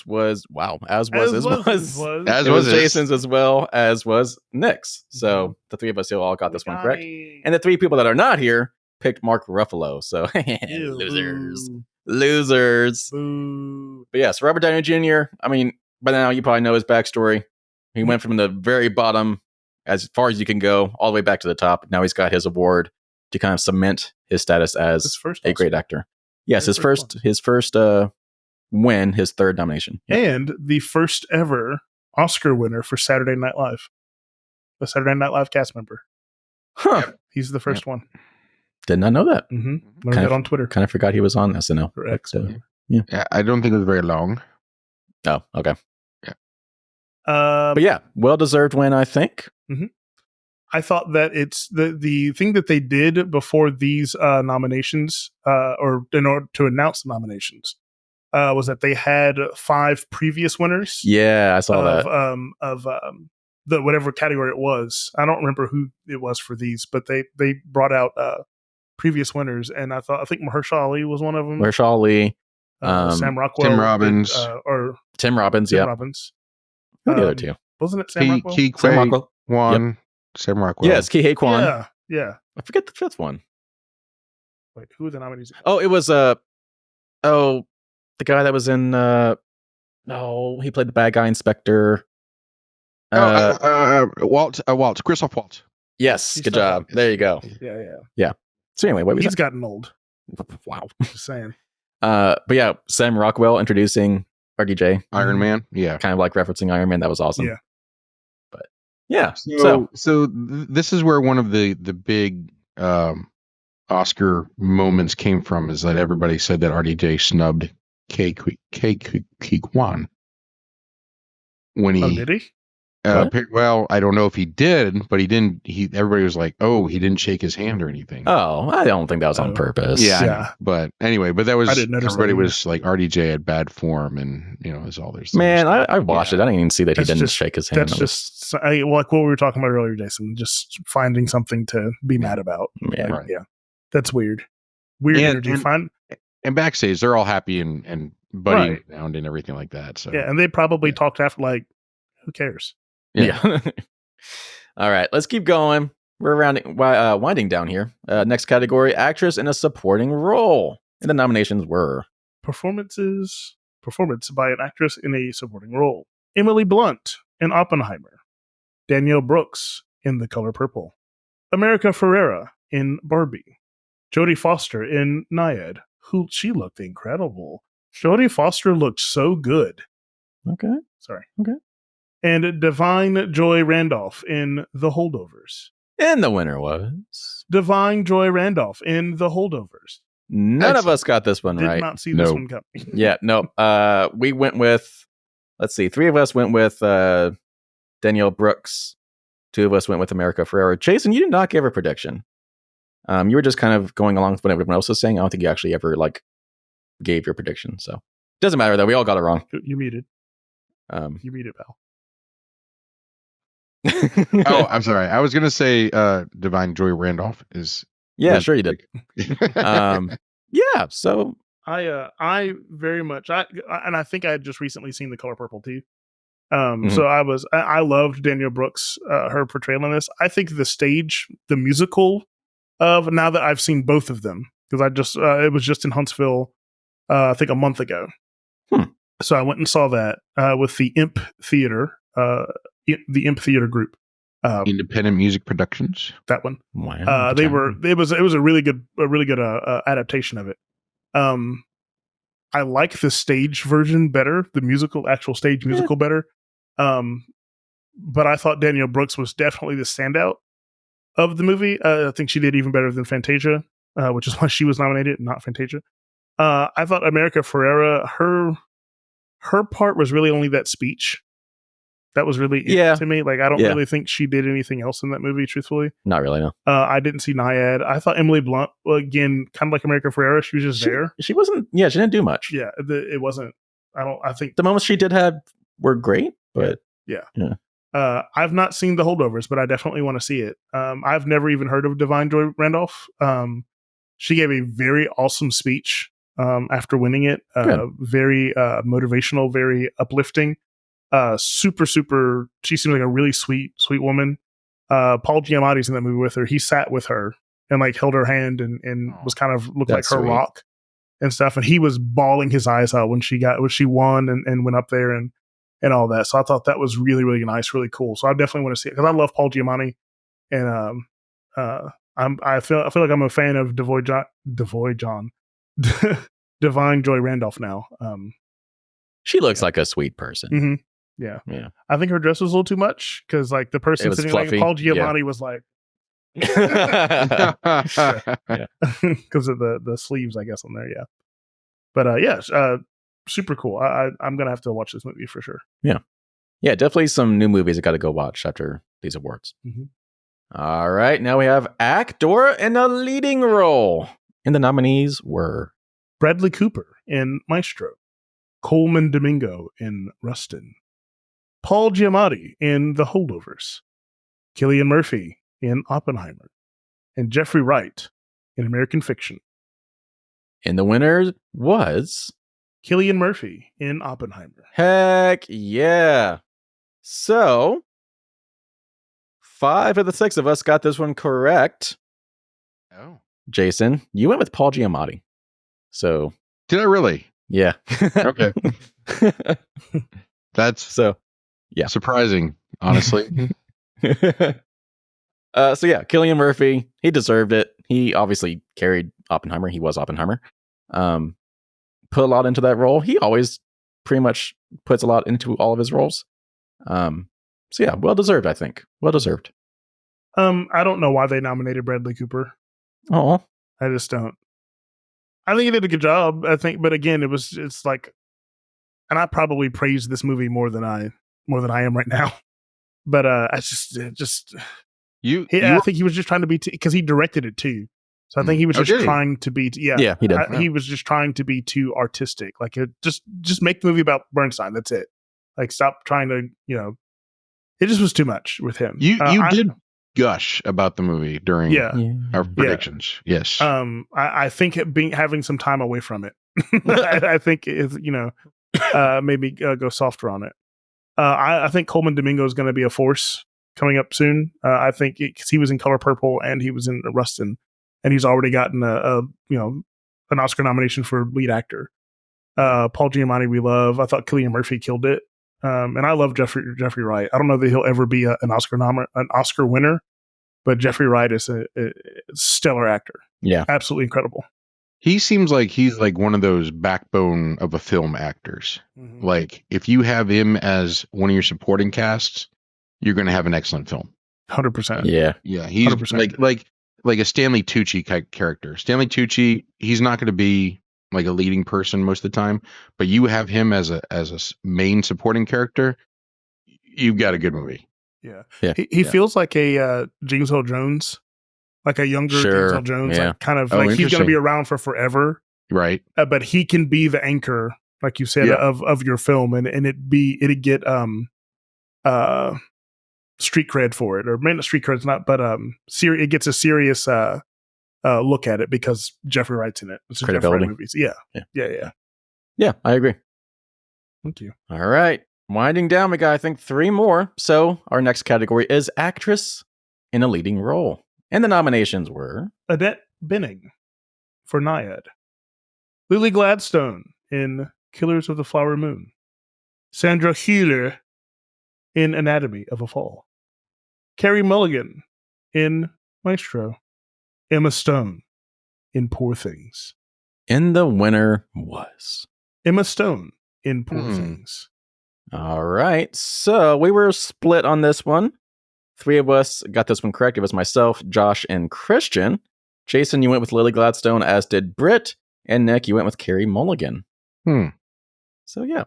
as well as was Nick's. So the 3 of us all got this one correct. And the 3 people that are not here picked Mark Ruffalo. So losers. Boo. But yes, Robert Downey Jr. I mean, by now you probably know his backstory. He went from the very bottom, as far as you can go, all the way back to the top. Now he's got his award to kind of cement his status as a great actor. Yes, his first win, his 3rd nomination. Yeah. And the first ever Oscar winner for Saturday Night Live. The Saturday Night Live cast member. Huh. He's the first one. Did not know that. Mm-hmm. Learned that on Twitter. Kind of forgot he was on SNL. Or X. Yeah, I don't think it was very long. Oh, okay. Yeah. But yeah, well-deserved win, I think. Mm-hmm. I thought that it's the thing that they did before these nominations, or in order to announce the nominations, was that they had 5 previous winners. Yeah, I saw that. Of the whatever category it was. I don't remember who it was for these, but they brought out previous winners, and I think Mahershala Ali was one of them. Mahershala Ali, Sam Rockwell, Tim Robbins, or Tim Robbins. Tim Yeah, Robbins. Who the other 2? Wasn't it Sam Rockwell? Sam Rockwell. One. Sam Rockwell. Yes, Ki Hei Kwan. Yeah. I forget the 5th one. Wait, who are the nominees? Oh, it was the guy that was in he played the bad guy inspector. Waltz, Christoph Waltz. Yes, good job. There you go. Yeah. So anyway, what was he's gotten old. Wow. Just saying. But yeah, Sam Rockwell introducing RDJ. Iron Man. Yeah. Kind of like referencing Iron Man. That was awesome. Yeah. But yeah. So this is where one of the big Oscar moments came from, is that everybody said that RDJ snubbed Ki Kwan when he. Oh, did he? Well, I don't know if he did, but he didn't. Everybody was like, "Oh, he didn't shake his hand or anything." Oh, I don't think that was on purpose. Yeah. But anyway, that was, I didn't notice everybody that was like, RDJ had bad form, and is all there's. Man, I watched it. I didn't even see that he didn't shake his hand. That's just like what we were talking about earlier, Jason. Just finding something to be mad about. Yeah, like, yeah. That's weird. Weird energy. And backstage, they're all happy and buddying around and everything like that. So yeah, and they probably talked after, like, who cares? Yeah. All right, let's keep going. We're winding down here. Next category, actress in a supporting role. And the nominations were Performance by an actress in a supporting role. Emily Blunt in Oppenheimer. Danielle Brooks in The Color Purple. America Ferrera in Barbie. Jodie Foster in Nyad. She looked incredible. Jodie Foster looked so good. Okay. Sorry. Okay. And Divine Joy Randolph in The Holdovers. And the winner was Divine Joy Randolph in The Holdovers. none of us got this one Did right. not see this No. one coming. Yeah, no. We went with, let's see, 3 of us went with Danielle Brooks. 2 of us went with America Ferrera. Jason, you did not give a prediction. You were just kind of going along with what everyone else was saying. I don't think you actually ever gave your prediction. So doesn't matter though. We all got it wrong. You muted. You muted, pal. Oh, I'm sorry. I was gonna say Divine Joy Randolph is. Yeah, sure you did. Yeah. So I very much and I think I had just recently seen The Color Purple too. Mhm. So I loved Danielle Brooks, her portrayal in this. I think the musical of, now that I've seen both of them, because it was just in Huntsville, I think a month ago. So I went and saw that with the Imp Theater, the Imp Theater group. Independent Music Productions. That one. wow. It was a really good adaptation of it. I like the stage version better, the actual stage musical better. But I thought Danielle Brooks was definitely the standout of the movie. I think she did even better than Fantasia, which is why she was nominated, not Fantasia. I thought America Ferrera, her part was really only that speech. That was really it to me. I don't really think she did anything else in that movie, truthfully. Not really, no. I didn't see Nyad. I thought Emily Blunt, again, kind of like America Ferrera, she was just there. She wasn't, she didn't do much. Yeah, it wasn't. I think The moments she did have were great, but I've not seen The Holdovers, but I definitely want to see it. I've never even heard of Divine Joy Randolph. She gave a very awesome speech after winning it. Very motivational, very uplifting. Super. She seems like a really sweet woman. Paul Giamatti's in that movie with her. He sat with her and held her hand and was kind of looked like That's her sweet. rock and stuff. And he was bawling his eyes out when she won and went up there and all that. So I thought that was really, really nice, really cool. So I definitely want to see it because I love Paul Giamatti, and I feel like I'm a fan of Divine Joy Randolph now. she looks like a sweet person. Mm-hmm. Yeah. I think her dress was a little too much because the person was sitting fluffy. Paul Giamatti was like Yeah. because of the sleeves, I guess, on there. Yeah. But super cool. I'm gonna have to watch this movie for sure. Yeah, definitely some new movies I got to go watch after these awards. Mhm. All right, now we have actor in a leading role. And the nominees were Bradley Cooper in Maestro, Coleman Domingo in Rustin, Paul Giamatti in The Holdovers, Cillian Murphy in Oppenheimer, and Jeffrey Wright in American Fiction. And the winner was Cillian Murphy in Oppenheimer. heck yeah. So 5 of the 6 of us got this one correct. Oh, Jason, you went with Paul Giamatti. So did I really? yeah. Okay, that's So yeah. surprising, honestly. So yeah, Cillian Murphy, he deserved it. He obviously carried Oppenheimer. He was Oppenheimer. Put a lot into that role. He always pretty much puts a lot into all of his roles. So yeah, well deserved, I think. Well deserved. I don't know why they nominated Bradley Cooper. Oh, I just don't. I think he did a good job. I think, but again, it's like, and I probably praised this movie more than I am right now. But I think he was just trying to be, because he directed it too. So I think he was just trying to be, yeah, he did. He was just trying to be too artistic. Just make the movie about Bernstein. That's it. Stop trying to, it just was too much with him. You did gush about the movie during our predictions. Yes. I think having some time away from it, I think is, maybe go softer on it. I think Coleman Domingo is going to be a force coming up soon. I think because he was in Color Purple and he was in Rustin, and he's already gotten an Oscar nomination for lead actor. Paul Giamatti, we love. I thought Cillian Murphy killed it, and I love Jeffrey Wright. I don't know that he'll ever be an Oscar winner, but Jeffrey Wright is a stellar actor. Yeah, absolutely incredible. He seems like he's like one of those backbone of a film actors. Mm-hmm. Like if you have him as one of your supporting casts, you're going to have an excellent film. 100%. Yeah. He's 100%. like a Stanley Tucci character. Stanley Tucci, he's not going to be like a leading person most of the time, but you have him as a main supporting character, you've got a good movie. Yeah. Yeah. He feels like a James Earl Jones, like a younger James Earl Jones, Yeah. like kind of like he's going to be around for forever, right? But he can be the anchor, like you said, of your film, and it'd get street cred for it, or maybe not street cred's not, but it gets a serious look at it because Jeffrey Wright's in it. It's a Jeffrey Wright movies. Yeah. I agree. Thank you. All right, winding down, we got I think 3 more. So our next category is actress in a leading role, and the nominations were Annette Bening for Naiad, Lily Gladstone in Killers of the Flower Moon, Sandra Hüller in Anatomy of a Fall, Carey Mulligan in Maestro, Emma Stone in Poor Things. And the winner was Emma Stone in Poor Things. All right. So we were split on this one. 3 of us got this one correct. It was myself, Josh, and Christian. Jason, you went with Lily Gladstone, as did Britt. And Nick, you went with Carey Mulligan. So yeah.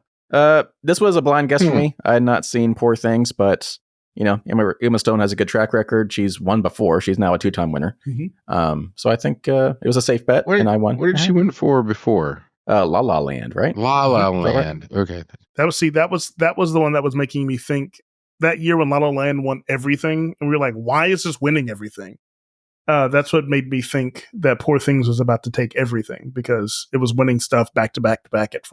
This was a blind guess for me. I had not seen Poor Things, but Emma Stone has a good track record. She's won before. She's now a 2-time winner. Mm-hmm. So I think it was a safe bet, and I won. What did she win for before? La La Land, right? La La Land. Okay. That was the one that was making me think that year when La La Land won everything, and we were like, why is this winning everything? That's what made me think that Poor Things was about to take everything, because it was winning stuff back to back to back at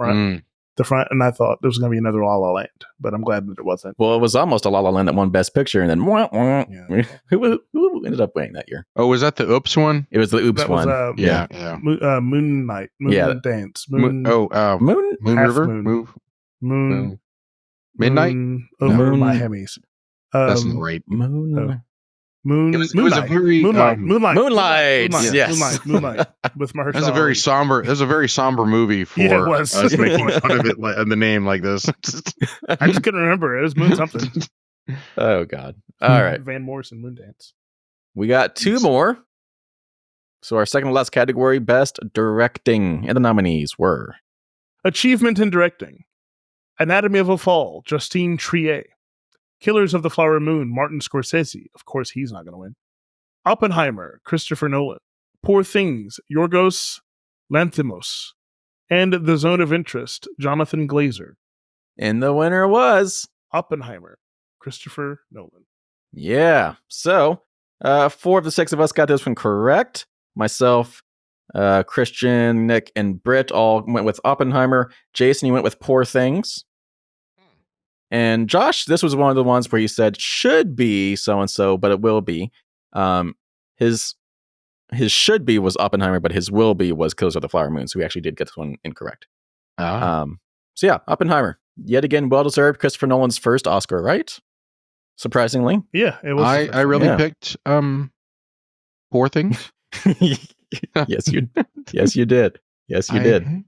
the front, and I thought there was going to be another La La Land, but I'm glad that it wasn't. Well, it was almost a La La Land that won Best Picture, and then who ended up winning that year? Oh, was that the Oops one? It was the Oops one. Moonlight, Dance, Moon River, Moon Midnight, over Miami's. That's not right. Moonlight. Yes. Moonlight with Mahershala. That's a very somber. That's a very somber movie for it was. us making fun of it and the name like this. I just couldn't remember. It was Moon something. Oh God! All right, Van Morrison, Moondance. We got 2 more. So our second to last category, Best Directing, and the nominees were Achievement in Directing: Anatomy of a Fall, Justine Triet; Killers of the Flower Moon, Martin Scorsese. Of course, he's not going to win. Oppenheimer, Christopher Nolan. Poor Things, Yorgos Lanthimos. And The Zone of Interest, Jonathan Glazer. And the winner was Oppenheimer, Christopher Nolan. Yeah. So 4 of the 6 of us got this one correct. Myself, Christian, Nick, and Britt all went with Oppenheimer. Jason, you went with Poor Things. And Josh, this was one of the ones where he said should be so-and-so, but it will be. His should be was Oppenheimer, but his will be was Killers of the Flower Moon. So we actually did get this one incorrect. So yeah, Oppenheimer. Yet again, well-deserved. Christopher Nolan's first Oscar, right? Surprisingly. Yeah, it was. I really picked Poor Things. Yes, you did. Yes, you did.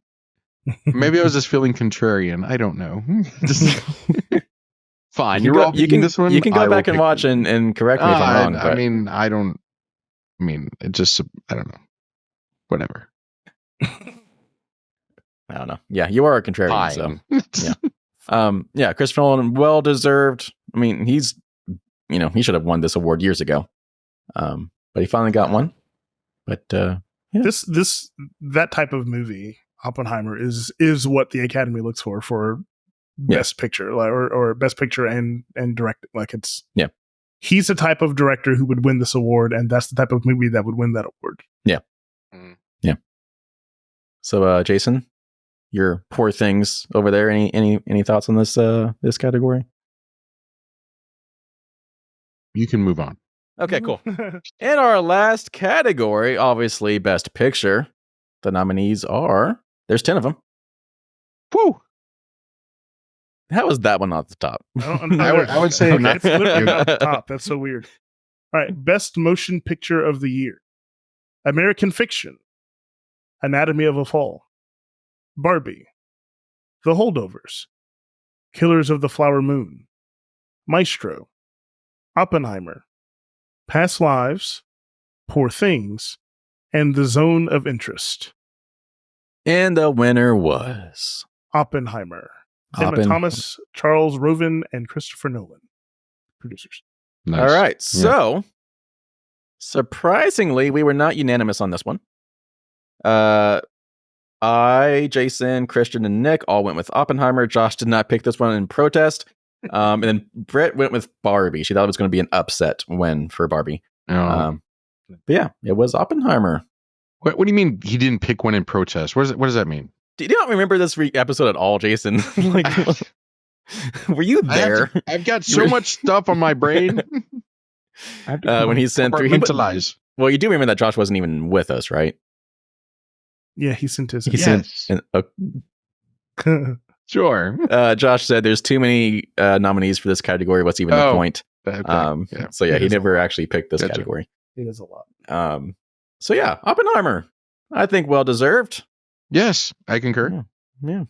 Maybe I was just feeling contrarian. I don't know. Fine. You can this one. You can go back and watch and correct me if I'm wrong. I don't know. Whatever. I don't know. Yeah, you are a contrarian. So yeah. Christopher Nolan, well deserved. I mean, he should have won this award years ago. But he finally got one. But that type of movie, Oppenheimer, is what the Academy looks for Best Picture, or Best Picture and direct. Like he's the type of director who would win this award, and that's the type of movie that would win that award. Yeah. Yeah. So Jason, your Poor Things over there. Any thoughts on this category? You can move on. Okay, cool. In our last category, obviously Best Picture, the nominees are, there's 10 of them. Woo! How was that one off the top? I would say okay, not- it's literally not the top. That's so weird. All right, Best Motion Picture of the Year: American Fiction, Anatomy of a Fall, Barbie, The Holdovers, Killers of the Flower Moon, Maestro, Oppenheimer, Past Lives, Poor Things, and The Zone of Interest. And the winner was Oppenheimer. Emma Oppen- Thomas, Charles Roven, and Christopher Nolan, producers. Nice. All right, so surprisingly, we were not unanimous on this one. I, Jason, Christian, and Nick all went with Oppenheimer. Josh did not pick this one in protest. And then Britt went with Barbie. She thought it was going to be an upset win for Barbie. Oh. But yeah, it was Oppenheimer. What do you mean he didn't pick one in protest? What does that mean? Do you not remember this episode at all, Jason? Like, were you there? I've got so much stuff on my brain. I have to When he sent through, compartmentalize. well, you do remember that Josh wasn't even with us, right? Yeah, he sent his. He sent. Sure. Josh said there's too many nominees for this category. What's even the Oh, point? Okay. So yeah, It he is never actually picked this Gotcha. category. It is a lot. So yeah, Oppenheimer. I think well deserved. Yes, I concur. Yeah.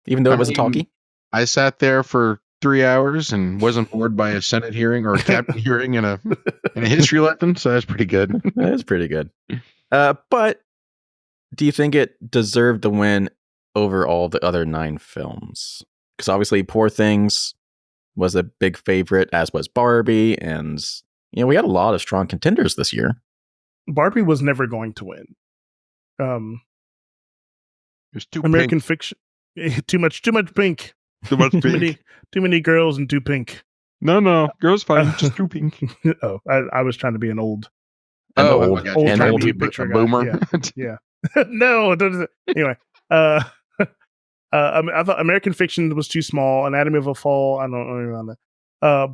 Even though I it was a mean, talkie. I sat there for 3 hours and wasn't bored by a Senate hearing or a cabinet hearing and a history lesson, so that's pretty good. That is pretty good. But do you think it deserved the win over all the other 9 films? Because obviously Poor Things was a big favorite, as was Barbie, and we had a lot of strong contenders this year. Barbie was never going to win. There's too American Fiction, too much pink. Too much Too many girls and too pink. No, girls fine, just too pink. Oh, I was trying to be an old. And Oh, old, I got old you. and timey old. A picture guy, boomer. Yeah. No. Anyway, I thought American Fiction was too small. Anatomy of a Fall, I don't know around that.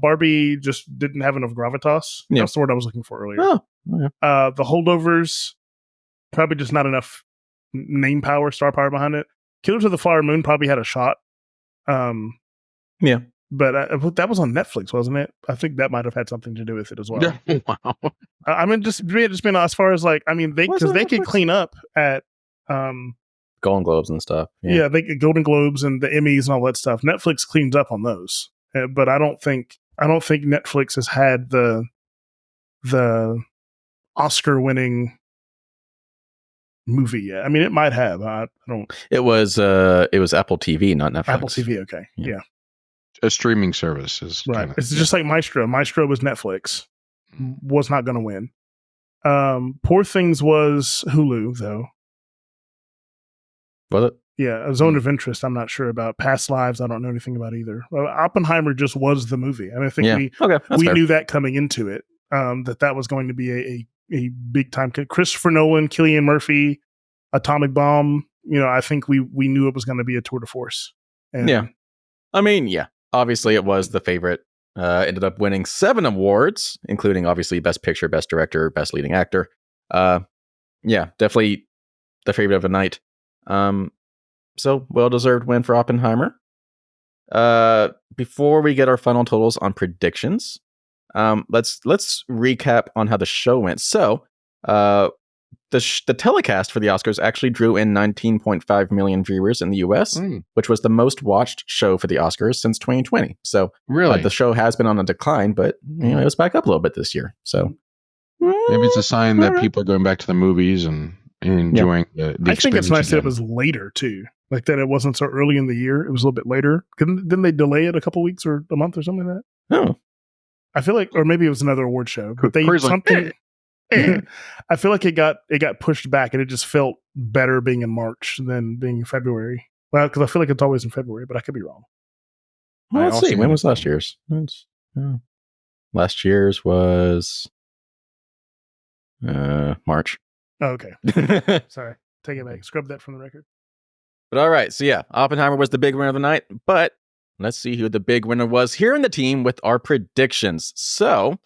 Barbie just didn't have enough gravitas. Yeah. That's the word I was looking for earlier. Oh, yeah. The Holdovers, probably just not enough name power, star power behind it. Killers of the Flower Moon probably had a shot. Yeah. But that was on Netflix, wasn't it? I think that might have had something to do with it as well. Wow. I mean, just been as far as like, I mean, Was because it they could Netflix? clean up at, Golden Globes and stuff. yeah, they get Golden Globes and the Emmys and all that stuff. Netflix cleans up on those, but I don't think Netflix has had the Oscar-winning movie yet. I mean, it might have. I don't. It was Apple TV, not Netflix. Apple TV, okay, Yeah. yeah, A streaming service is right. kinda- It's just like Maestro. Maestro was Netflix, was not going to win. Poor Things was Hulu though. Was it? Yeah, A Zone of Interest. I'm not sure about. Past Lives. I don't know anything about either. Oppenheimer just was the movie, and I think Yeah. Okay. That's we fair. knew that coming into it. That was going to be a big time. Christopher Nolan, Cillian Murphy, Atomic Bomb. I think we knew it was going to be a tour de force. And Yeah. I mean, yeah. Obviously, it was the favorite. Ended up winning 7 awards, including obviously Best Picture, Best Director, Best Leading Actor. Yeah, definitely the favorite of the night. So well-deserved win for Oppenheimer. Before we get our final totals on predictions, let's recap on how the show went. So, the telecast for the Oscars actually drew in 19.5 million viewers in the US, which was the most watched show for the Oscars since 2020. So Really? the show has been on a decline, but it was back up a little bit this year. So Maybe it's a sign that people are going back to the movies and enjoying the I think it's experience nice that it again. was later too. Like that, it wasn't so early in the year. It was a little bit later. Didn't they delay it a couple weeks or a month or something like that? oh, I feel like, or maybe it was another award show, but they Corey's like, something. I feel like it got pushed back, and it just felt better being in March than being in February. Well, because I feel like it's always in February, but I could be wrong. well, I let's also see. When was last understand. year's? Last year's was March. Oh, okay, sorry. Take it back. Scrub that from the record. But all right, so yeah, Oppenheimer was the big winner of the night, but let's see who the big winner was here in the team with our predictions. So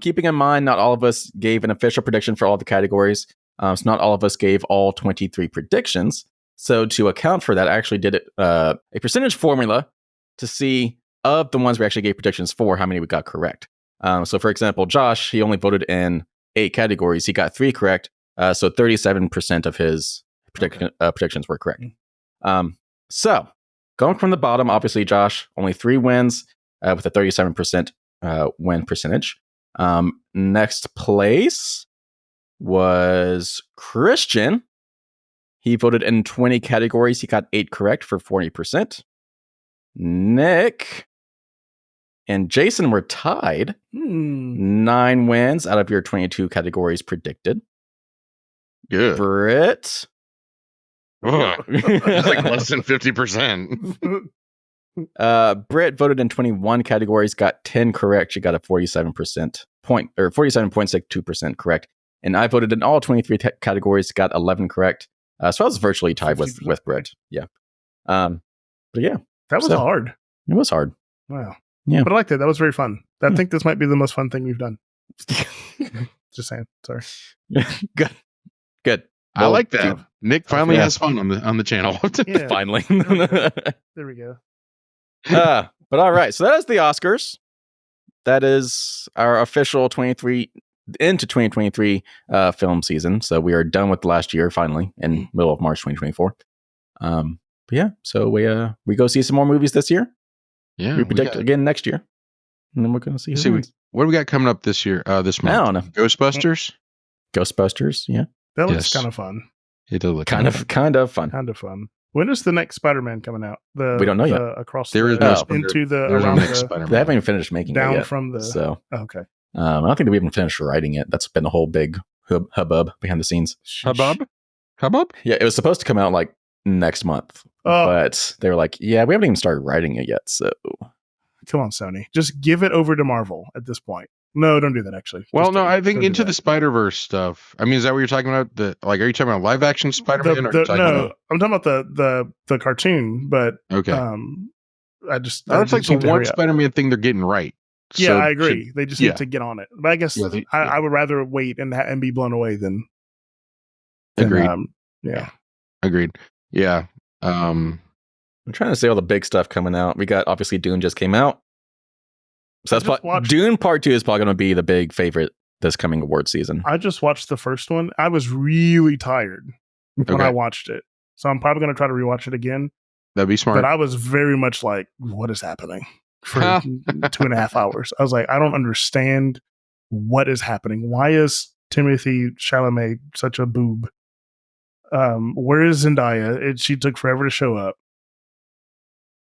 Keeping in mind, not all of us gave an official prediction for all the categories. So not all of us gave all 23 predictions. So to account for that, I actually did a percentage formula to see of the ones we actually gave predictions for, how many we got correct. So for example, Josh, he only voted in 8 categories. He got 3 correct. So 37% of his predictions were correct. So going from the bottom, obviously, Josh, only 3 wins with a 37% win percentage. Next place was Christian. He voted in 20 categories. He got 8 correct for 40%. Nick and Jason were tied. 9 wins out of your 22 categories predicted. Good. Britt. That's like less than 50%. Britt voted in 21 categories, got 10 correct. She got a 47.62% correct. And I voted in all 23 categories, got 11 correct. So I was virtually tied with Britt. Yeah. But yeah. That was hard. It was hard. Wow. Yeah. But I liked it. That was very fun. I think this might be the most fun thing we've done. Just saying. Sorry. Good. I like that. Nick finally has fun on the channel. Yeah. Finally. There we go. But all right. So that is the Oscars. That is our official 2023 film season. So we are done with last year finally in middle of March 2024. But yeah, so we go see some more movies this year. Yeah, we predict again next year, and then we're going to see. What do we got coming up this year? This month, I don't know. Ghostbusters. Yeah, that looks kind of fun. It does look kind of fun. Kind of fun. When is the next Spider-Man coming out? We don't know yet. Across there is into the around next Spider-Man. They haven't even finished making down it yet, from the. So okay. I don't think that we even finished writing it. That's been the whole big hubbub behind the scenes. Hubbub? Yeah, it was supposed to come out like next month, but they were like, "Yeah, we haven't even started writing it yet." So, come on, Sony, just give it over to Marvel at this point. No, don't do that. Actually, well, no, I think Into the Spider-Verse stuff. I mean, is that what you're talking about? Are you talking about live action Spider-Man? I'm talking about the cartoon. But okay, that's like the one Spider-Man thing they're getting right. Yeah, so I agree. They just need to get on it. But I guess I would rather wait and be blown away than agreed. Yeah, agreed. Yeah. I'm trying to say all the big stuff coming out. We got obviously Dune just came out. So that's Dune Part 2 is probably going to be the big favorite this coming award season. I just watched the first one. I was really tired when I watched it. So I'm probably going to try to rewatch it again. That'd be smart. But I was very much like, what is happening for 2.5 hours? I was like, I don't understand what is happening. Why is Timothy Chalamet such a boob? Where is Zendaya? She took forever to show up,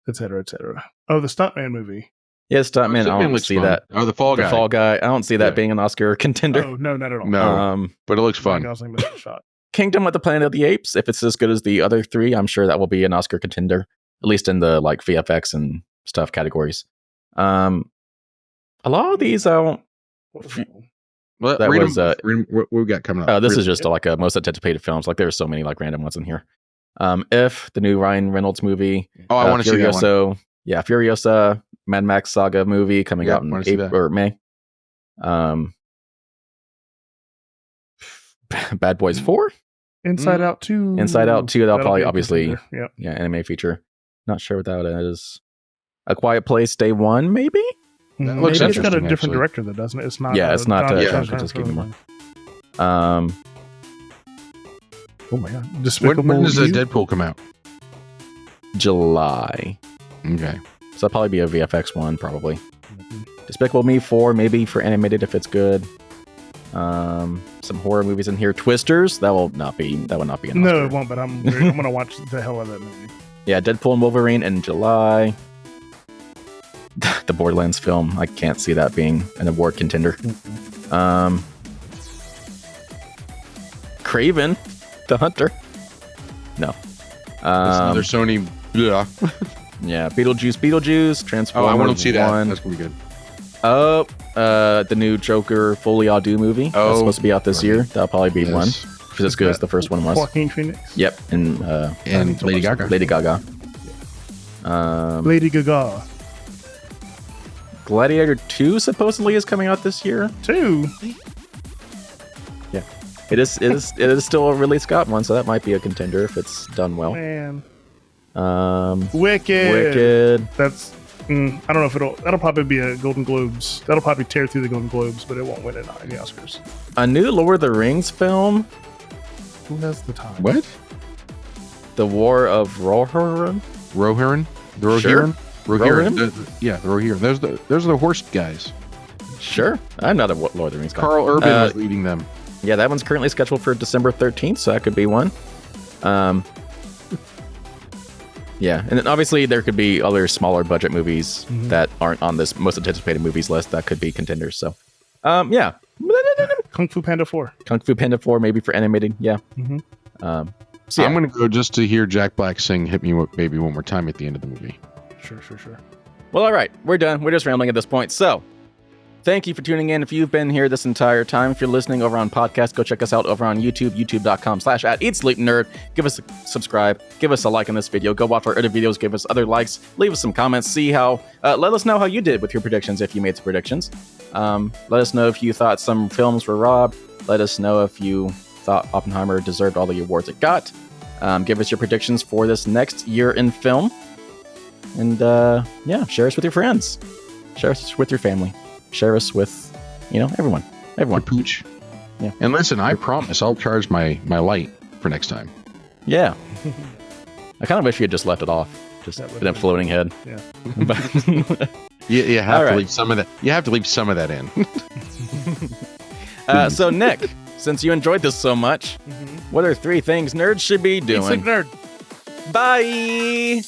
et cetera, et cetera. Oh, the Stuntman movie. Yeah, Stuntman. I don't see that. Oh, the Fall Guy. The Fall Guy. I don't see that being an Oscar contender. Oh, no, not at all. No, but it looks fun. Kingdom of the Planet of the Apes. If it's as good as the other 3, I'm sure that will be an Oscar contender, at least in the like VFX and stuff categories. A lot of these, what we got coming up. This is just like a most anticipated films. Like there's so many like random ones in here. If the new Ryan Reynolds movie. Oh, I want to see that one. Yeah, Furiosa, Mad Max Saga movie coming out in April or May. Bad Boys 4? Inside Out 2. Inside Out 2, that'll probably obviously anime feature. Not sure what that is. A Quiet Place Day 1, maybe? That looks maybe it's got a different director though, doesn't it? It's not. Yeah, it's not Krasinski anymore. Oh my god! When does Deadpool come out? July. Okay. So that'll probably be a VFX one, probably. Mm-hmm. Despicable Me 4, maybe for animated if it's good. Some horror movies in here. Twisters, that will not be an Oscar. No, it won't, but I'm gonna watch the hell out of that movie. Yeah, Deadpool and Wolverine in July. The Borderlands film, I can't see that being an award contender. Mm-hmm. Kraven the Hunter. No. Another Sony. Yeah. Yeah, Beetlejuice, Transformers. Oh, I want to see that. That's gonna be good. Oh, the new Joker Fully Ado movie. Oh, that's supposed to be out this year. That'll probably be one. If it's as good as the first one was. Joaquin Phoenix. Yep, and Lady Gaga. Lady Gaga. Lady Gaga. Gladiator 2 supposedly is coming out this year. 2. Yeah, it is still a Ridley Scott one, so that might be a contender if it's done well. Man. Wicked. That's I don't know if that'll probably be a Golden Globes. That'll probably tear through the Golden Globes, but it won't win any Oscars. A new Lord of the Rings film. Who has the time? What? The War of Rohirrim. Rohirrim? The Rohirrim? Sure. Rohirrim? The Rohirrim. Those are the horse guys. Sure. I'm not a Lord of the Rings guy. Carl Urban was leading them. Yeah, that one's currently scheduled for December 13th, so that could be one. Yeah, and then obviously there could be other smaller budget movies that aren't on this most anticipated movies list that could be contenders. So, yeah. Kung Fu Panda 4. Kung Fu Panda 4, maybe for animated. Yeah. So I'm going to go just to hear Jack Black sing "Hit Me Baby One More Time" at the end of the movie. Sure. Well, all right. We're done. We're just rambling at this point. So, thank you for tuning in. If you've been here this entire time, if you're listening over on podcast, go check us out over on YouTube, youtube.com/@EatSleepNerd. Give us a subscribe. Give us a like on this video. Go watch our other videos. Give us other likes. Leave us some comments. See how, let us know how you did with your predictions if you made some predictions. Let us know if you thought some films were robbed. Let us know if you thought Oppenheimer deserved all the awards it got. Give us your predictions for this next year in film. And yeah, share us with your friends. Share us with your family. Share us with, everyone. Your pooch. Yeah. And listen, I promise I'll charge my light for next time. Yeah. I kind of wish you had just left it off. Just in a floating head. Yeah. You have to right. leave some of that. You have to leave some of that in. So Nick, since you enjoyed this so much, what are 3 things nerds should be doing? Eat Sleep Nerd. Bye.